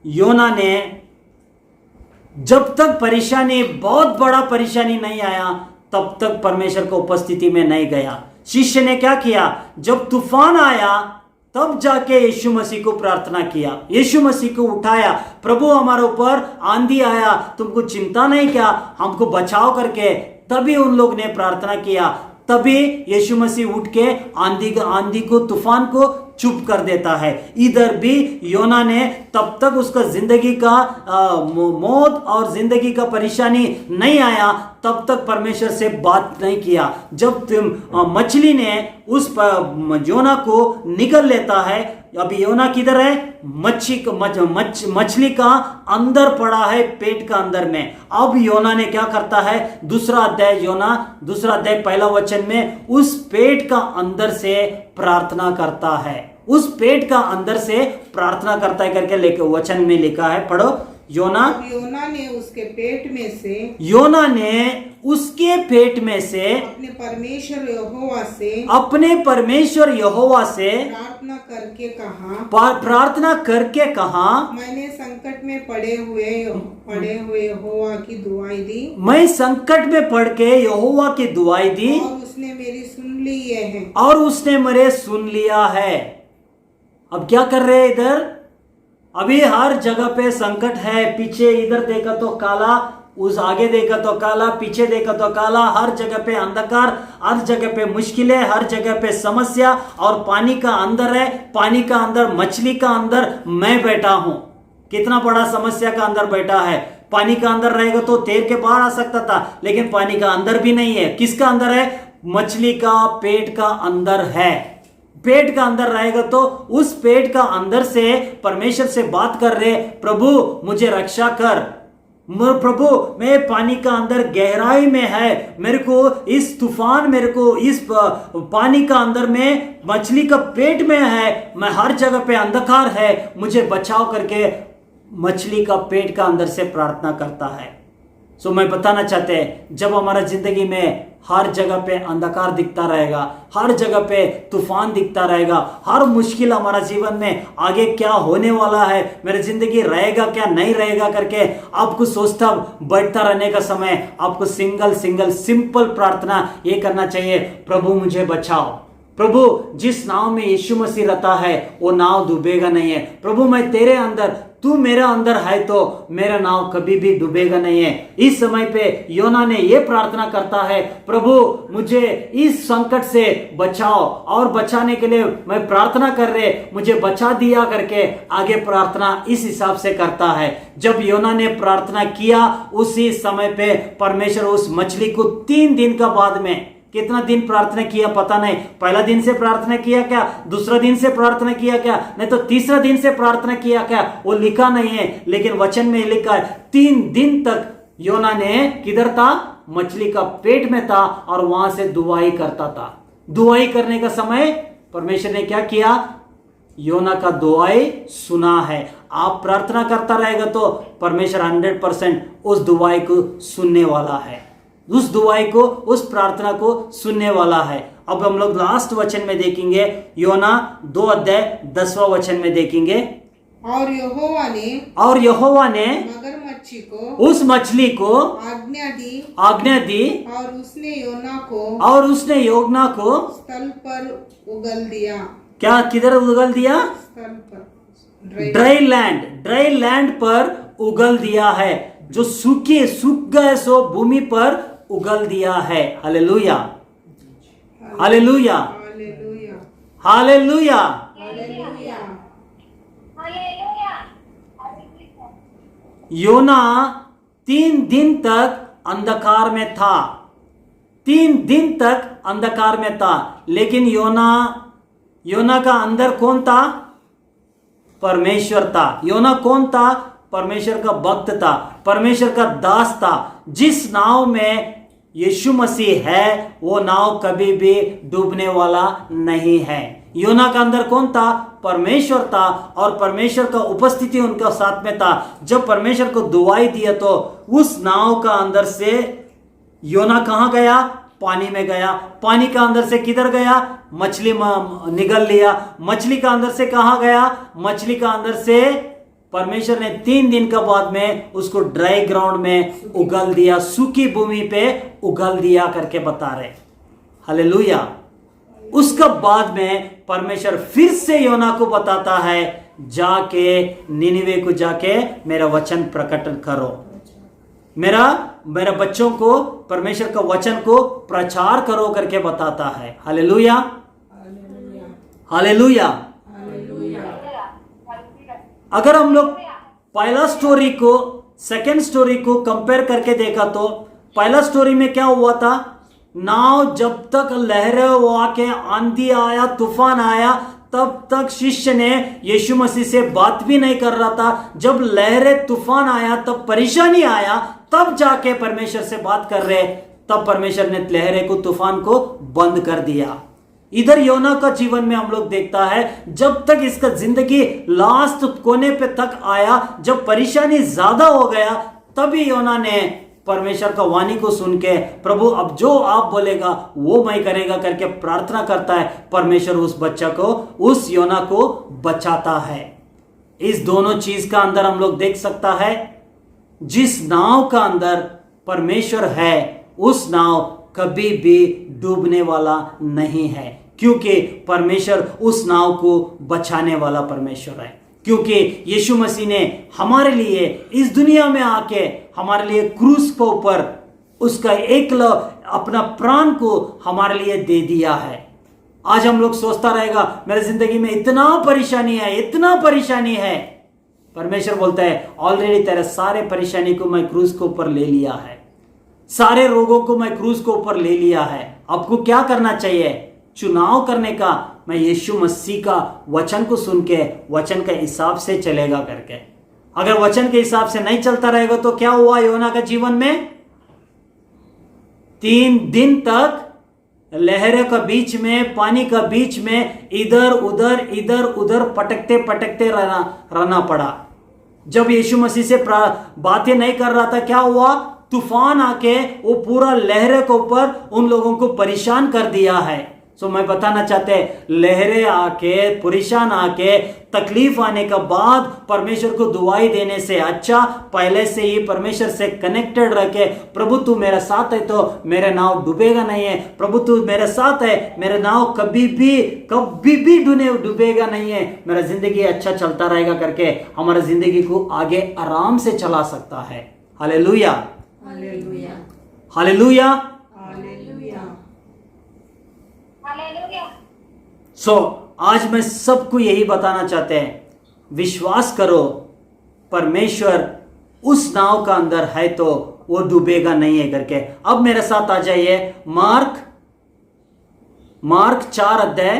योना ने जब तक परेशानी, बहुत बड़ा परेशानी नहीं आया तब तक परमेश्वर को उपस्थिति में नहीं गया। शिष्य ने क्या किया, जब तूफान आया तब जाके यीशु मसीह को प्रार्थना किया, यीशु मसीह को उठाया, प्रभु हमारे ऊपर आंधी आया, तुमको चिंता नहीं क्या, हमको बचाओ करके। तभी उन लोग ने प्रार्थना किया, तभी यीशु मसीह उठ के आंधी को, तूफान को चुप कर देता है। इधर भी योना ने तब तक उसका जिंदगी का मौत और जिंदगी का परेशानी नहीं आया तब तक परमेश्वर से बात नहीं किया। जब मछली ने उस योना को निगल लेता है, अभी योना किधर है, मछली का अंदर पड़ा है, पेट का अंदर में। अब योना ने क्या करता है, दूसरा अध्याय पहला वचन में उस पेट का अंदर से प्रार्थना करता है, उस पेट का अंदर से प्रार्थना करता है करके वचन में लिखा है, पढ़ो। योना ने उसके पेट में से, योना ने उसके पेट में से अपने परमेश्वर यहोवा से प्रार्थना करके कहा, मैंने संकट में पड़े हुए यहोवा की दुआई दी, मैं संकट में पड़ के यहोवा की दुआई दी और उसने मेरी सुन लिया है। अब क्या कर रहे हैं इधर, अभी हर जगह पे संकट है, पीछे इधर देखा तो काला, उस आगे देखा तो काला, पीछे देखा तो काला, हर जगह पे अंधकार, हर जगह पे मुश्किलें, हर जगह पे समस्या, और पानी का अंदर है, पानी का अंदर, मछली का अंदर मैं बैठा हूं। कितना बड़ा समस्या का अंदर बैठा है। पानी का अंदर रहेगा तो तैर के बाहर आ सकता था, लेकिन पानी का अंदर भी नहीं है। किसका अंदर है, मछली का पेट का अंदर है। पेट का अंदर रहेगा तो उस पेट का अंदर से परमेश्वर से बात कर रहे, प्रभु मुझे रक्षा कर, प्रभु मैं पानी का अंदर गहराई में है, मेरे को इस तूफान, मेरे को इस पानी का अंदर में, मछली का पेट में है, मैं हर जगह पे अंधकार है, मुझे बचाओ करके मछली का पेट का अंदर से प्रार्थना करता है। सो मैं बताना चाहते हैं, जब हमारा जिंदगी में हर जगह पे अंधकार दिखता रहेगा, हर जगह पे तूफान दिखता रहेगा, हर मुश्किल हमारा जीवन में आगे क्या होने वाला है, मेरी जिंदगी रहेगा क्या नहीं रहेगा करके आपको सोचता बैठता रहने का समय, आपको सिंपल प्रार्थना ये करना चाहिए, प्रभु मुझे बचाओ। प्रभु जिस नाव में यीशु मसीह रहता है वो नाव डूबेगा नहीं है। प्रभु मैं तेरे अंदर, तू मेरे अंदर है तो मेरा नाव कभी भी डूबेगा नहीं है। इस समय पे योना ने ये प्रार्थना करता है, प्रभु मुझे इस संकट से बचाओ, और बचाने के लिए मैं प्रार्थना कर रहे, मुझे बचा दिया करके आगे प्रार्थना इस हिसाब से करता है। जब योना ने प्रार्थना किया उसी समय पे परमेश्वर उस मछली को 3 दिन का बाद में, कितना दिन प्रार्थना किया पता नहीं, पहला दिन से प्रार्थना किया क्या, दूसरा दिन से प्रार्थना किया क्या, नहीं तो तीसरा दिन से प्रार्थना किया क्या, वो लिखा नहीं है, लेकिन वचन में लिखा है 3 दिन तक योना ने किधर था, मछली का पेट में था, और वहां से दुआई करता था। दुआई करने का समय परमेश्वर ने क्या किया, योना का दुआई सुना है। आप प्रार्थना करता रहेगा तो परमेश्वर 100% उस दुआई को सुनने वाला है, उस दुआई को, उस प्रार्थना को सुनने वाला है। अब हम लोग लास्ट वचन में देखेंगे, योना 2 अध्याय 10वां वचन में देखेंगे। और यहोवा ने मगरमच्छी को, उस मछली को आज्ञा दी और उसने योना को स्थल पर उगल दिया। क्या, किधर उगल दिया, स्थल पर, ड्राई लैंड पर उगल दिया है, जो सूख गए सो भूमि पर उगल दिया है। Hallelujah, hallelujah, hallelujah. योना 3 दिन तक अंधकार में था, 3 दिन तक अंधकार में था, लेकिन योना का अंदर कौन था, परमेश्वर था। योना कौन था, परमेश्वर का भक्त था, परमेश्वर का दास था। जिस नाव में यीशु मसीह है वो नाव कभी भी डूबने वाला नहीं है। योना का अंदर कौन था? परमेश्वर था, और परमेश्वर का उपस्थिति उनका साथ में था। जब परमेश्वर को दुआई दिया तो उस नाव का अंदर से योना कहां गया? पानी में गया। पानी का अंदर से किधर गया? मछली निगल लिया। मछली का अंदर से कहां गया? मछली का अंदर से परमेश्वर ने 3 दिन का बाद में उसको ड्राई ग्राउंड में उगल दिया, सूखी भूमि पे उगल दिया करके बता रहे। हालेलुया। उसका बाद में परमेश्वर फिर से योना को बताता है, जाके निनिवे को जाके मेरा वचन प्रकट करो, मेरा बच्चों को परमेश्वर का वचन को प्रचार करो करके बताता है। Hallelujah, hallelujah. अगर हम लोग पहला स्टोरी को सेकेंड स्टोरी को कंपेयर करके देखा तो पहला स्टोरी में क्या हुआ था? नाव जब तक लहरें आके आंधी आया, तूफान आया, तब तक शिष्य ने यीशु मसीह से बात भी नहीं कर रहा था। जब लहरें तूफान आया, तब परेशानी आया, तब जाके परमेश्वर से बात कर रहे, तब परमेश्वर ने लहरें को, तूफान को बंद कर दिया। इधर योना का जीवन में हम लोग देखता है, जब तक इसका जिंदगी लास्ट कोने पे तक आया, जब परेशानी ज्यादा हो गया, तभी योना ने परमेश्वर का वाणी को सुन के, प्रभु अब जो आप बोलेगा वो मैं करेगा करके प्रार्थना करता है। परमेश्वर उस बच्चा को, उस योना को बचाता है। इस दोनों चीज का अंदर हम लोग देख सकता है, जिस नाव का अंदर परमेश्वर है उस नाव कभी भी डूबने वाला नहीं है, क्योंकि परमेश्वर उस नाव को बचाने वाला परमेश्वर है। क्योंकि यीशु मसीह ने हमारे लिए इस दुनिया में आके हमारे लिए क्रूस के ऊपर उसका एकला अपना प्राण को हमारे लिए दे दिया है। आज हम लोग सोचता रहेगा मेरे जिंदगी में इतना परेशानी है, इतना परेशानी है। परमेश्वर बोलता है ऑलरेडी तेरे सारे परेशानी को मैं क्रूस के ऊपर ले लिया है, सारे रोगों को मैं क्रूस के ऊपर ले लिया है। आपको क्या करना चाहिए? चुनाव करने का, मैं यीशु मसीह का वचन को सुन के वचन के हिसाब से चलेगा करके। अगर वचन के हिसाब से नहीं चलता रहेगा तो क्या हुआ योना का जीवन में? 3 दिन तक लहरों का बीच में, पानी का बीच में इधर उधर पटकते रहना पड़ा। जब यीशु मसीह से बातें नहीं कर रहा था, क्या हुआ? तूफान आके वो पूरा लहरों के ऊपर उन लोगों को परेशान कर दिया है। सो मैं बताना चाहते, लहरें आके, परेशान आके, तकलीफ आने के बाद परमेश्वर को दुआई देने से अच्छा पहले से ही परमेश्वर से कनेक्टेड रह के, प्रभु तू मेरे साथ है तो मेरा नाव डूबेगा नहीं है, प्रभु तू मेरे साथ है, मेरा नाव कभी भी डूबेगा नहीं है, मेरा जिंदगी अच्छा चलता रहेगा करके हमारा जिंदगी को आगे आराम से चला सकता है। Hallelujah, hallelujah, hallelujah, hallelujah. So आज मैं सबको यही बताना चाहते हैं, विश्वास करो परमेश्वर उस नाव का अंदर है तो वो डूबेगा नहीं है करके। अब मेरे साथ आ जाइए मार्क 4 अध्याय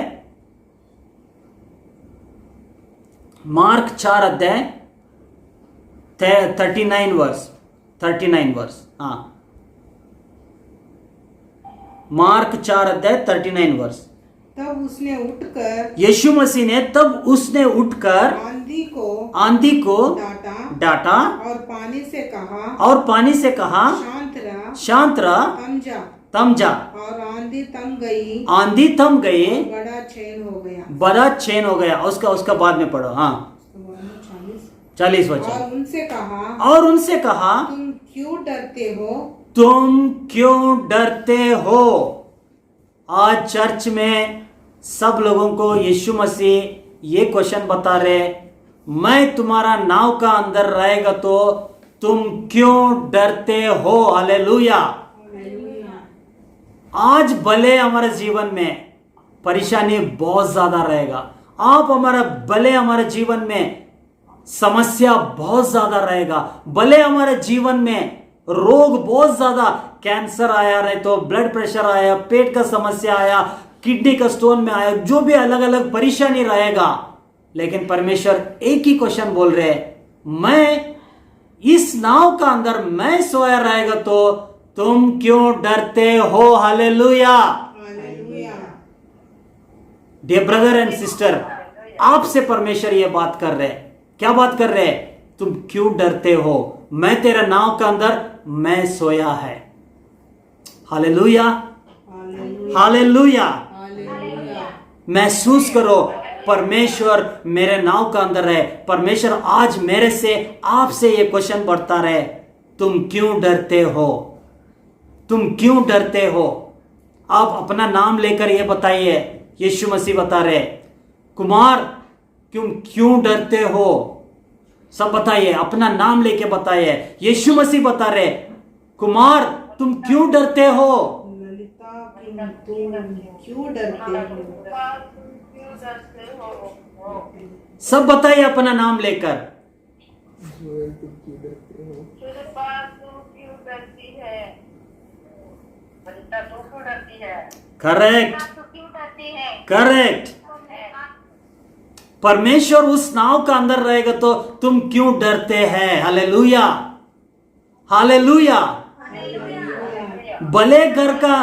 39 वर्स। हाँ, मार्क 4 अध्याय 39 वर्ष। तब उसने उठकर, यीशु मसीह ने तब उसने उठकर आंधी को डांटा और पानी से कहा शांत रह, थम जा। और आंधी थम गई, बड़ा चैन हो गया। उसका बाद में पढ़ो। हाँ, 40 वचन। और उनसे कहा तुम क्यों डरते हो? आज चर्च में सब लोगों को यीशु मसीह ये क्वेश्चन बता रहे, मैं तुम्हारा नाव का अंदर रहेगा तो तुम क्यों डरते हो? हालेलुया। आज भले हमारे जीवन में परेशानी बहुत ज्यादा रहेगा, भले हमारे जीवन में समस्या बहुत ज्यादा रहेगा, भले हमारे जीवन में रोग बहुत ज्यादा, कैंसर आया रहे तो ब्लड प्रेशर आया, पेट का समस्या आया, किडनी का स्टोन में आया, जो भी अलग अलग परेशानी रहेगा, लेकिन परमेश्वर एक ही क्वेश्चन बोल रहे, मैं इस नाव का अंदर मैं सोया रहेगा तो तुम क्यों डरते हो? Hallelujah. Hallelujah. Dear brother and sister, आपसे परमेश्वर ये बात कर रहे हैं। क्या बात कर रहे हैं? तुम क्यों डरते हो? मैं तेरा नाव के अंदर मैं सोया है। Hallelujah, hallelujah. हालेलुया। हालेलुया। महसूस करो, परमेश्वर मेरे नाव का अंदर है। परमेश्वर आज मेरे से आपसे ये क्वेश्चन बढ़ता रहे, तुम क्यों डरते हो? तुम क्यों डरते हो? आप अपना नाम लेकर ये बताइए। यीशु मसीह बता रहे, कुमार तुम क्यों डरते हो? सब बताइए, अपना नाम लेके बताइए। यीशु मसीह बता रहे, कुमार तुम क्यों डरते हो? ललिता, तुम क्यों डरते हो? सब बताइए अपना नाम लेकर। Correct, correct. परमेश्वर उस नाव का अंदर रहेगा तो तुम क्यों डरते हैं? Hallelujah, hallelujah. भले घर का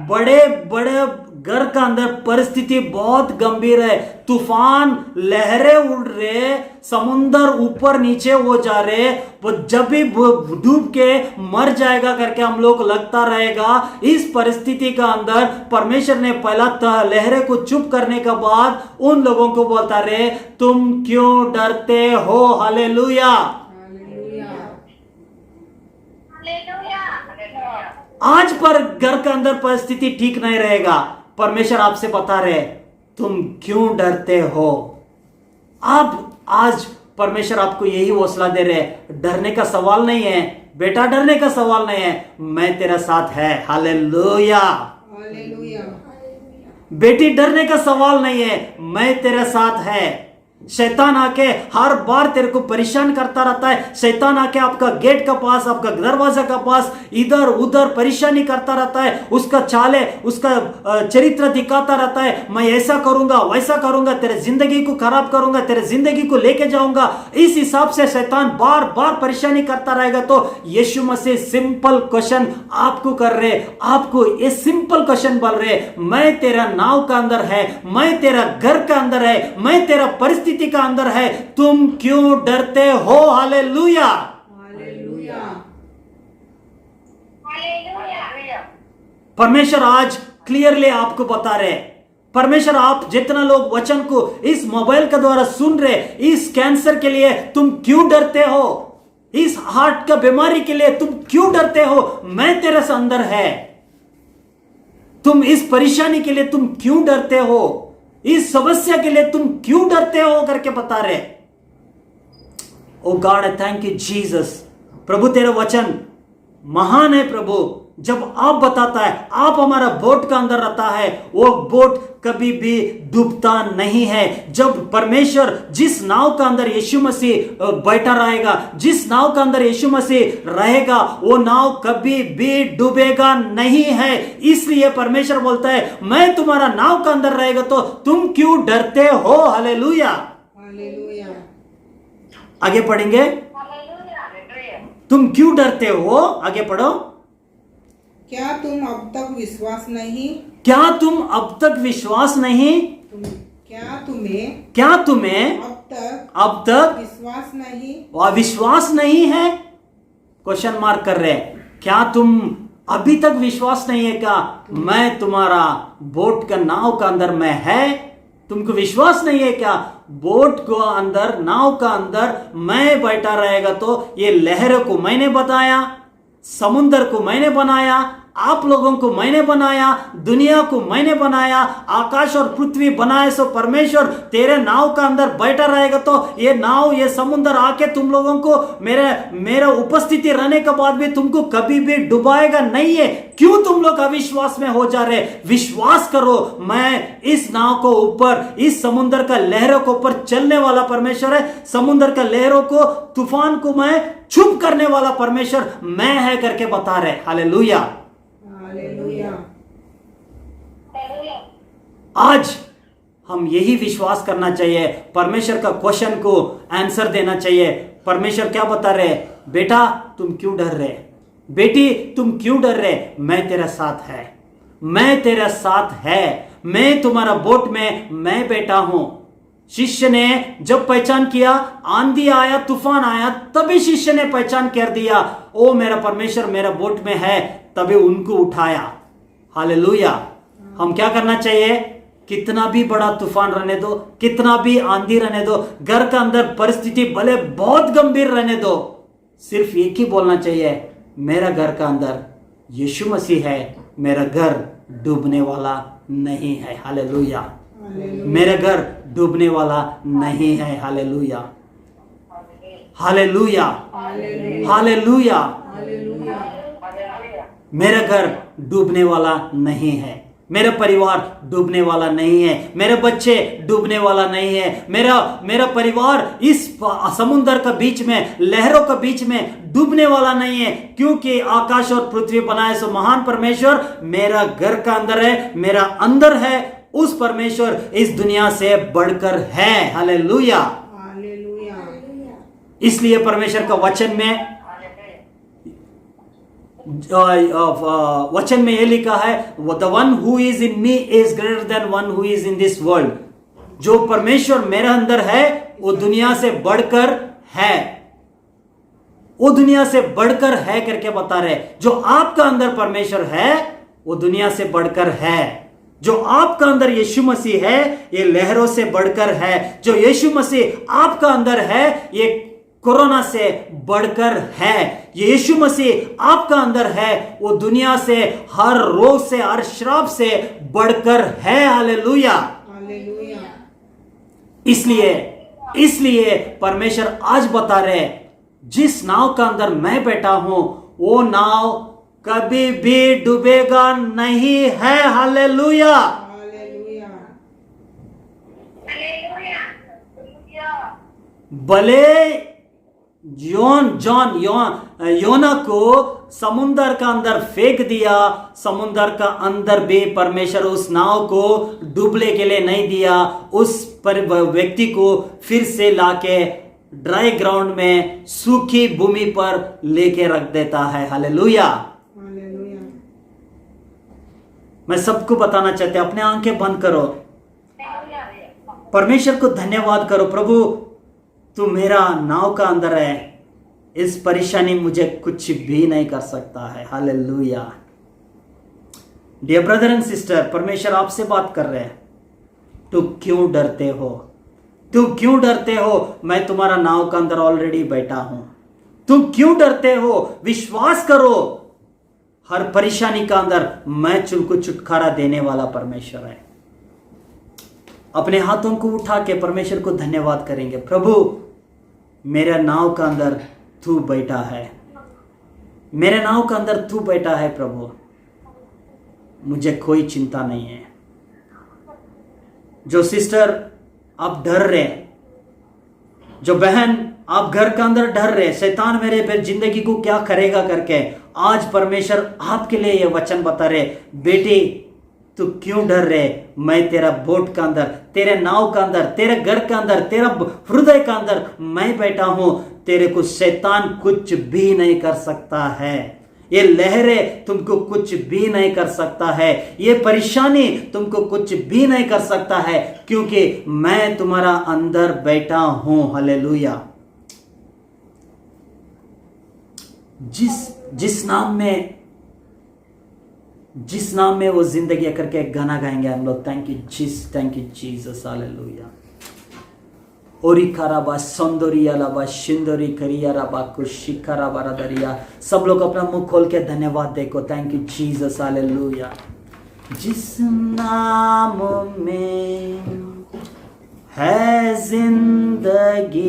बड़े बड़े घर का अंदर परिस्थिति बहुत गंभीर है, तूफान लहरें उड़ रहे, समुंदर ऊपर नीचे हो जा रहे, वो जब भी डूब के मर जाएगा करके हम लोग लगता रहेगा। इस परिस्थिति का अंदर परमेश्वर ने पहला लहरें को चुप करने के बाद उन लोगों को बोलता रहे, तुम क्यों डरते हो? हालेलुया, आज पर घर के अंदर परिस्थिति ठीक नहीं रहेगा, परमेश्वर आपसे बता रहे, तुम क्यों डरते हो? आप आज परमेश्वर आपको यही हौसला दे रहे, डरने का सवाल नहीं है बेटा, डरने का सवाल नहीं है, मैं तेरा साथ है। Hallelujah, hallelujah. बेटी डरने का सवाल नहीं है, मैं तेरे साथ है। शैतान आके हर बार तेरे को परेशान करता रहता है, शैतान आके आपका गेट का पास, आपका दरवाजा का पास इधर उधर परेशानी करता रहता है, उसका चाले, उसका चरित्र दिखाता रहता है, मैं ऐसा करूंगा वैसा करूंगा, तेरे जिंदगी को खराब करूंगा, तेरे जिंदगी को लेके जाऊंगा। इस हिसाब से शैतान बार बार परेशानी करता रहेगा। तो यीशु मसीह सिंपल क्वेश्चन आपको कर रहे, आपको ये सिंपल क्वेश्चन बोल रहे, मैं तेरा नाव का अंदर है, मैं तेरा घर का अंदर है, मैं तेरा परिस्थिति का अंदर है, तुम क्यों डरते हो? Hallelujah, hallelujah. परमेश्वर आज क्लियरली आपको बता रहे, परमेश्वर आप जितना लोग वचन को इस मोबाइल के द्वारा सुन रहे, इस कैंसर के लिए तुम क्यों डरते हो? इस हार्ट का बीमारी के लिए तुम क्यों डरते हो? मैं तेरे से अंदर है। तुम इस परेशानी के लिए तुम क्यों डरते हो? इस समस्या के लिए तुम क्यों डरते हो करके बता रहे। Oh God, I thank you Jesus. प्रभु तेरा वचन महान है प्रभु। जब आप बताता है, आप हमारा बोट का अंदर रहता है, वो बोट कभी भी डूबता नहीं है। जब परमेश्वर जिस नाव का अंदर यीशु मसीह बैठा रहेगा, जिस नाव का अंदर यीशु मसीह रहेगा, वो नाव कभी भी डूबेगा नहीं है। इसलिए परमेश्वर बोलता है, मैं तुम्हारा नाव का अंदर रहेगा तो तुम क्यों डरते हो? Hallelujah, hallelujah. आगे पढ़ेंगे। तुम क्यों डरते हो? आगे पढ़ो। क्या तुम अब तक विश्वास नहीं? क्या तुम अब तक विश्वास नहीं? क्या तुम्हें अब तक विश्वास नहीं? विश्वास नहीं है? क्वेश्चन मार्क कर रहे हैं। क्या तुम अभी तक विश्वास नहीं है? क्या मैं तुम्हारा बोट का नाव का अंदर मैं है? तुमको विश्वास नहीं है क्या? बोट को अंदर, नाव का अंदर मैं बैठा रहेगा तो ये लहरों को मैंने बताया, समुंदर को मैंने बनाया, आप लोगों को मैंने बनाया, दुनिया को मैंने बनाया, आकाश और पृथ्वी बनाए। सो परमेश्वर तेरे नाव का अंदर बैठा रहेगा तो ये नाव, ये समुंदर आके तुम लोगों को मेरा उपस्थिति रहने के बाद भी तुमको कभी भी डुबाएगा नहीं है। क्यों तुम लोग अविश्वास में हो जा रहे? विश्वास करो, मैं इस नाव को ऊपर, इस समुंदर का लहरों को ऊपर चलने वाला परमेश्वर है। समुंदर का लहरों को, तूफान को मैं चुप करने वाला परमेश्वर मैं है करके बता रहे। Hallelujah, hallelujah. आज हम यही विश्वास करना चाहिए, परमेश्वर का क्वेश्चन को आंसर देना चाहिए। परमेश्वर क्या बता रहे? बेटा तुम क्यों डर रहे? बेटी तुम क्यों डर रहे, मैं तेरा साथ है, मैं तेरा साथ है, मैं तुम्हारा बोट में मैं बैठा हूं। शिष्य ने जब पहचान किया, आंधी आया, तूफान आया, तभी शिष्य ने पहचान कर दिया, ओ मेरा परमेश्वर मेरा बोट में है, तभी उनको उठाया। हालेलुया। हम क्या करना चाहिए, कितना भी बड़ा तूफान रहने दो, कितना भी आंधी रहने दो, घर का अंदर परिस्थिति भले बहुत गंभीर रहने दो, सिर्फ एक ही बोलना चाहिए, मेरा घर का अंदर यीशु मसीह है, मेरा घर डूबने वाला नहीं है। हालेलुया। मेरा घर डूबने वाला नहीं है। Hallelujah, hallelujah, hallelujah. मेरा घर डूबने वाला नहीं है, मेरा परिवार डूबने वाला नहीं है, मेरे बच्चे डूबने वाला नहीं है, मेरा परिवार इस समुद्र के बीच में, लहरों के बीच में डूबने वाला नहीं है, क्योंकि आकाश और पृथ्वी बनाए सो महान परमेश्वर मेरा घर का अंदर है, मेरा अंदर है। उस परमेश्वर इस दुनिया से बढ़कर है। हालेलुया। इसलिए परमेश्वर का वचन में यह लिखा है, the one who is in me is greater than one who is in this world. जो परमेश्वर मेरे अंदर है वो दुनिया से बढ़कर है, वो दुनिया से बढ़कर है करके बता रहे। जो आपका अंदर परमेश्वर है वो दुनिया से बढ़कर है। जो आपका अंदर यीशु मसीह है ये लहरों से बढ़कर है। जो यीशु मसीह आपका अंदर है ये कोरोना से बढ़कर है। ये यीशु मसीह आपका अंदर है वो दुनिया से, हर रोग से, हर श्राप से बढ़कर है। हालेलुया। इसलिए परमेश्वर आज बता रहे, जिस नाव का अंदर मैं बैठा हूं वो नाव कभी भी डूबेगा नहीं है। हालेलुया। भले योना को समुंदर का अंदर फेंक दिया, समुंदर का अंदर भी परमेश्वर उस नाव को डूबने के लिए नहीं दिया, उस पर व्यक्ति को फिर से लाके ड्राई ग्राउंड में, सूखी भूमि पर लेके रख देता है। हालेलुया। मैं सबको बताना चाहते, अपने आंखें बंद करो, परमेश्वर को धन्यवाद करो, प्रभु तू मेरा नाव का अंदर है, इस परेशानी मुझे कुछ भी नहीं कर सकता है। Hallelujah. Dear brother and sister, परमेश्वर आपसे बात कर रहे हैं, तू क्यों डरते हो, तू क्यों डरते हो, मैं तुम्हारा नाव का अंदर ऑलरेडी बैठा हूं, तुम क्यों डरते हो, विश्वास करो, हर परेशानी का अंदर मैं तुमको छुटकारा देने वाला परमेश्वर है। अपने हाथों को उठा के परमेश्वर को धन्यवाद करेंगे, प्रभु मेरे नाव का अंदर तू बैठा है, मेरे नाव का अंदर तू बैठा है, प्रभु मुझे कोई चिंता नहीं है। जो सिस्टर आप डर रहे, जो बहन आप घर के अंदर डर रहे, शैतान मेरे जिंदगी को क्या करेगा करके, आज परमेश्वर आपके लिए यह वचन बता रहे, बेटी तू क्यों डर रहे, मैं तेरा बोट का अंदर, तेरे नाव का अंदर, तेरे घर का अंदर, तेरा हृदय का अंदर मैं बैठा हूं, तेरे को शैतान कुछ भी नहीं कर सकता है, ये लहरें तुमको कुछ भी नहीं कर सकता है, ये परेशानी तुमको कुछ भी नहीं कर सकता है, क्योंकि मैं तुम्हारा अंदर बैठा हूं। हालेलुया। जिस नाम में वो जिंदगी करके एक गाना गाएंगे हम लोग, थैंक यू जीसस। हालेलुया। ओरी खराबा सौंदर्य लाबा शिंदोरी करिया राबा कुशिकारा बारादरिया। सब लोग अपना मुंह खोल के धन्यवाद देखो, थैंक यू जीसस। हालेलुया। जिस नाम में है जिंदगी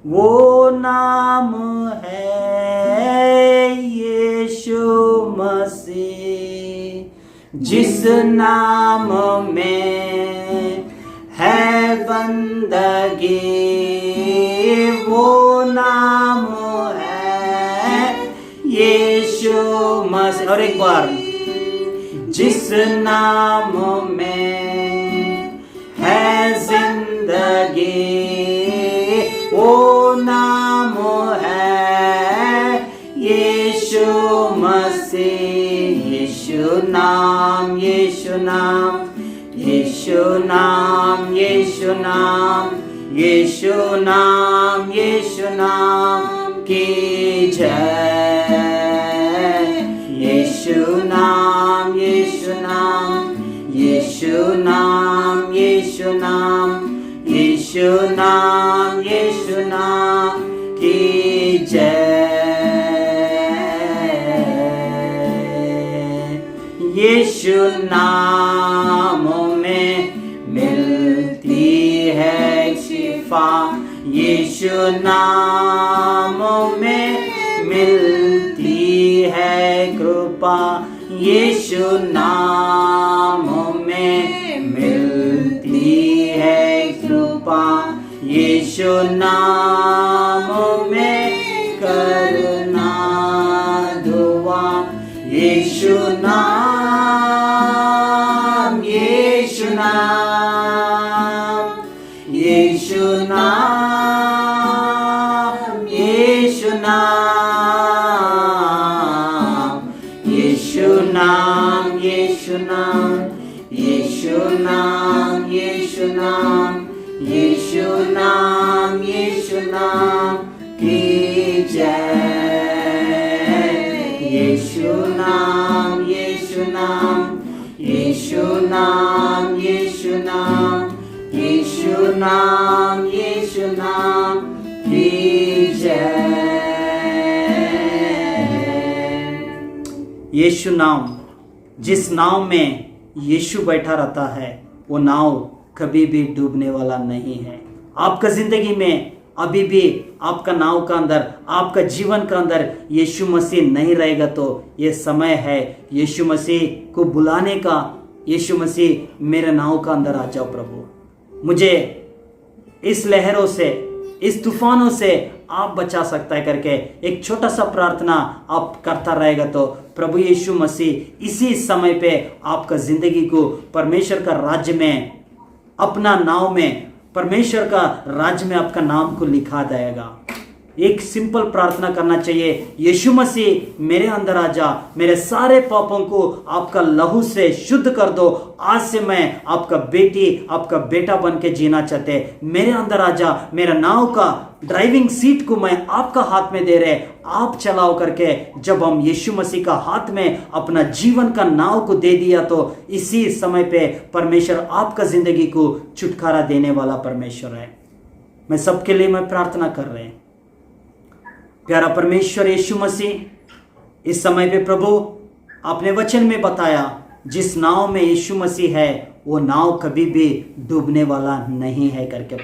वो नाम है यीशु मसीह। जिस नाम में है बंदगी वो नाम है यीशु मसीह। और एक बार, जिस नाम में है जिंदगी वो नाम है ये यीशु मसीह, यीशु नाम, यीशु नाम, यीशु नाम, यीशु नाम, यीशु नाम, यीशु नाम की जय। यीशु नाम, यीशु नाम, यीशु नाम, यीशु नाम, यीशु नाम, यीशु नाम की जय। यीशु नामों में मिलती है शिफा, यीशु नामों में मिलती है कृपा, यीशु नामों में मिलती है कृपा, यीशु नामों में करुणा दुआ। यीशु नाम, यीशु नाम, यीशु नाम, यीशु नाम, यीशु नाम, यीशु नाम, यीशु नाम, यीशु नाम, यीशु नाम, यीशु नाम की जय। यीशु नाम, यीशु नाम, यीशु नाम, यीशु नाम, यीशु नाम, यीशु नाम की जय। यीशु नाम, जिस नाव में यीशु बैठा रहता है वो नाव कभी भी डूबने वाला नहीं है। आपका जिंदगी में अभी भी आपका नाव का अंदर, आपका जीवन का अंदर यीशु मसीह नहीं रहेगा तो ये समय है यीशु मसीह को बुलाने का। यीशु मसीह मेरे नाव का अंदर आ जाओ प्रभु, मुझे इस लहरों से, इस तूफानों से आप बचा सकता है करके एक छोटा सा प्रार्थना आप करता रहेगा तो प्रभु यीशु मसीह इसी समय पे आपका जिंदगी को परमेश्वर का राज्य में, अपना नाव में, परमेश्वर का राज्य में आपका नाम को लिखा देगा। एक सिंपल प्रार्थना करना चाहिए, यीशु मसीह मेरे अंदर आ जा, मेरे सारे पापों को आपका लहू से शुद्ध कर दो। आज से मैं आपका बेटी, आपका बेटा बन के जीना चाहते, मेरे अंदर आ जा। मेरा नाव का ड्राइविंग सीट को मैं आपका हाथ में दे रहे, आप चलाओ करके जब हम यीशु मसीह का हाथ में अपना जीवन का नाव को दे दिया तो इसी समय पे परमेश्वर आपका जिंदगी को छुटकारा देने वाला परमेश्वर है। मैं सबके लिए मैं प्रार्थना कर रहे हैं। प्यारा परमेश्वर यीशु मसीह, इस समय पे प्रभु आपने वचन में बताया जिस नाव में यीशु मसीह है वो नाव कभी भी डूबने वाला नहीं है करके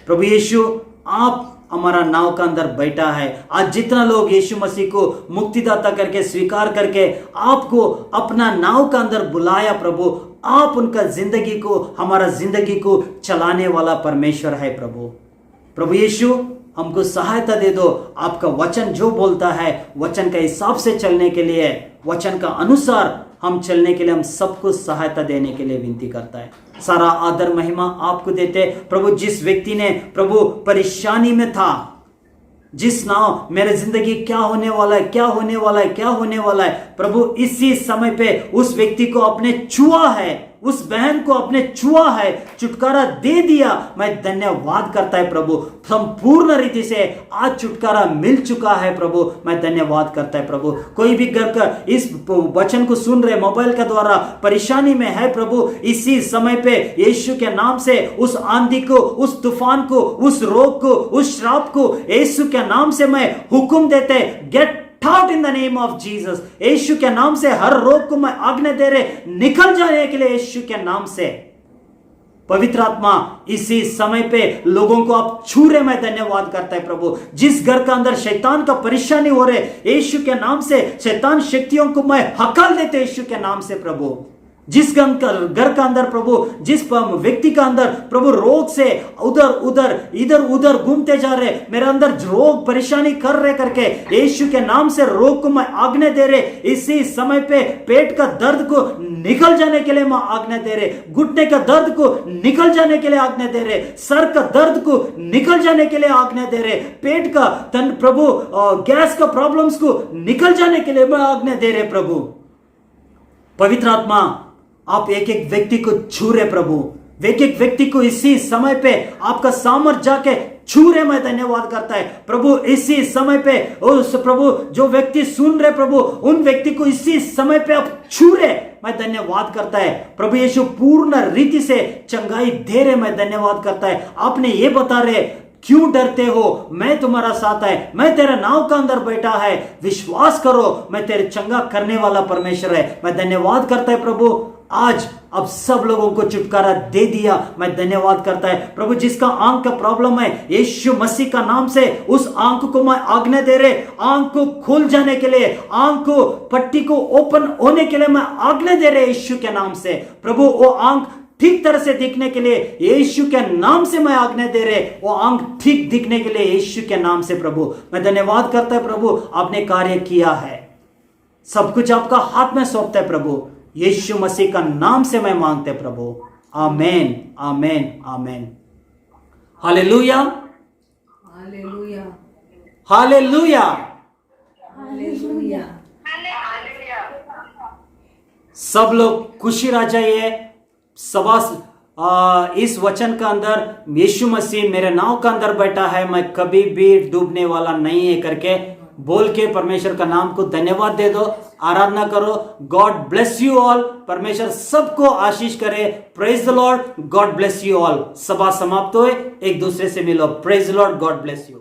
प्रभु यीशु आप हमारा नाव का अंदर बैठा है। आज जितना लोग यीशु मसीह को मुक्तिदाता करके स्वीकार करके आपको अपना नाव का अंदर बुलाया प्रभु, आप उनका जिंदगी को, हमारा जिंदगी को चलाने वाला परमेश्वर है प्रभु यीशु हमको सहायता दे दो। आपका वचन जो बोलता है वचन के हिसाब से चलने के लिए, वचन का अनुसार हम चलने के लिए हम सबको सहायता देने के लिए विनती करता है। सारा आदर महिमा आपको देते प्रभु। जिस व्यक्ति ने प्रभु परेशानी में था, जिस नाव मेरे जिंदगी क्या होने वाला है, क्या होने वाला है, क्या होने वाला है, प्रभु इसी समय पे उस व्यक्ति को अपने छुआ है, उस बहन को अपने छुआ है, छुटकारा दे दिया। मैं धन्यवाद करता है प्रभु, संपूर्ण रीति से आज छुटकारा मिल चुका है प्रभु। मैं धन्यवाद करता है प्रभु। कोई भी घर का इस वचन को सुन रहे मोबाइल के द्वारा परेशानी में है प्रभु, इसी समय पे यीशु के नाम से उस आंधी को, उस तूफान को, उस रोग को, उस श्राप को यीशु के नाम से मैं हुक्म देते, get out in the name of Jesus. यीशु के नाम से हर रोग को मैं आज्ञा दे रहे, निकल जाने के लिए यीशु के नाम से। पवित्र आत्मा इसी समय पे लोगों को आप छू रहे, मैं धन्यवाद करता है प्रभु। जिस घर का अंदर शैतान का परेशानी हो रहे, यीशु के नाम से शैतान शक्तियों को मैं हकल देते यीशु के नाम से प्रभु। जिस घर का अंदर प्रभु, जिस व्यक्ति का अंदर प्रभु रोग से इधर उधर घूमते जा रहे, मेरे अंदर रोग परेशानी कर रहे करके, यीशु के नाम से रोग को मैं आज्ञा दे रहे। इसी समय पे पेट का दर्द को निकल जाने के लिए मैं आज्ञा दे रहे, घुटने का दर्द को निकल जाने के लिए आज्ञा दे रहे, सर का दर्द को निकल जाने के लिए आज्ञा दे रहे, पेट का प्रभु गैस का प्रॉब्लम्स को निकल जाने के लिए मैं आज्ञा दे रहे। प्रभु पवित्र आत्मा, आप एक एक व्यक्ति को छू रहे प्रभु, एक एक व्यक्ति को इसी समय पे आपका सामर्थ जाके छू रहे। मैं धन्यवाद करता है प्रभु, इसी समय पे उस प्रभु जो व्यक्ति सुन रहे प्रभु, उन व्यक्ति को इसी समय पे आप छू रहे। मैं धन्यवाद करता है प्रभु यीशु, पूर्ण रीति से चंगाई दे रहे। मैं धन्यवाद करता है, आपने ये बता रहे क्यों डरते हो, मैं तुम्हारा साथ है, मैं तेरे नाव का अंदर बैठा है, विश्वास करो मैं तेरे चंगा करने वाला परमेश्वर है। मैं धन्यवाद करता है प्रभु, आज अब सब लोगों को छुटकारा दे दिया। मैं धन्यवाद करता है प्रभु, जिसका आंख का प्रॉब्लम है, यीशु मसीह का नाम से उस आंख को मैं आज्ञा दे रहे, आंख को खुल जाने के लिए, आंख को पट्टी को ओपन होने के लिए मैं आज्ञा दे रहे यीशु के नाम से। प्रभु वो आंख ठीक तरह से दिखने के लिए यीशु के नाम से मैं आज्ञा दे रहे, वो आंख ठीक दिखने के लिए यीशु के नाम से। प्रभु मैं धन्यवाद करता है प्रभु, आपने कार्य किया है, सब कुछ आपका हाथ में सौंपता है प्रभु, यीशु मसीह का नाम से मैं मांगते प्रभु, amen amen amen. Hallelujah hallelujah hallelujah. Hallelujah. सब लोग खुशी रह जाइए। इस वचन का अंदर यीशु मसीह मेरे नाव का अंदर बैठा है, मैं कभी भी डूबने वाला नहीं है करके बोल के परमेश्वर का नाम को धन्यवाद दे दो, आराधना करो। गॉड ब्लेस यू ऑल, परमेश्वर सबको आशीष करे। Praise the Lord, God bless you all. सभा समाप्त हुए, एक दूसरे से मिलो। Praise the Lord, God bless you.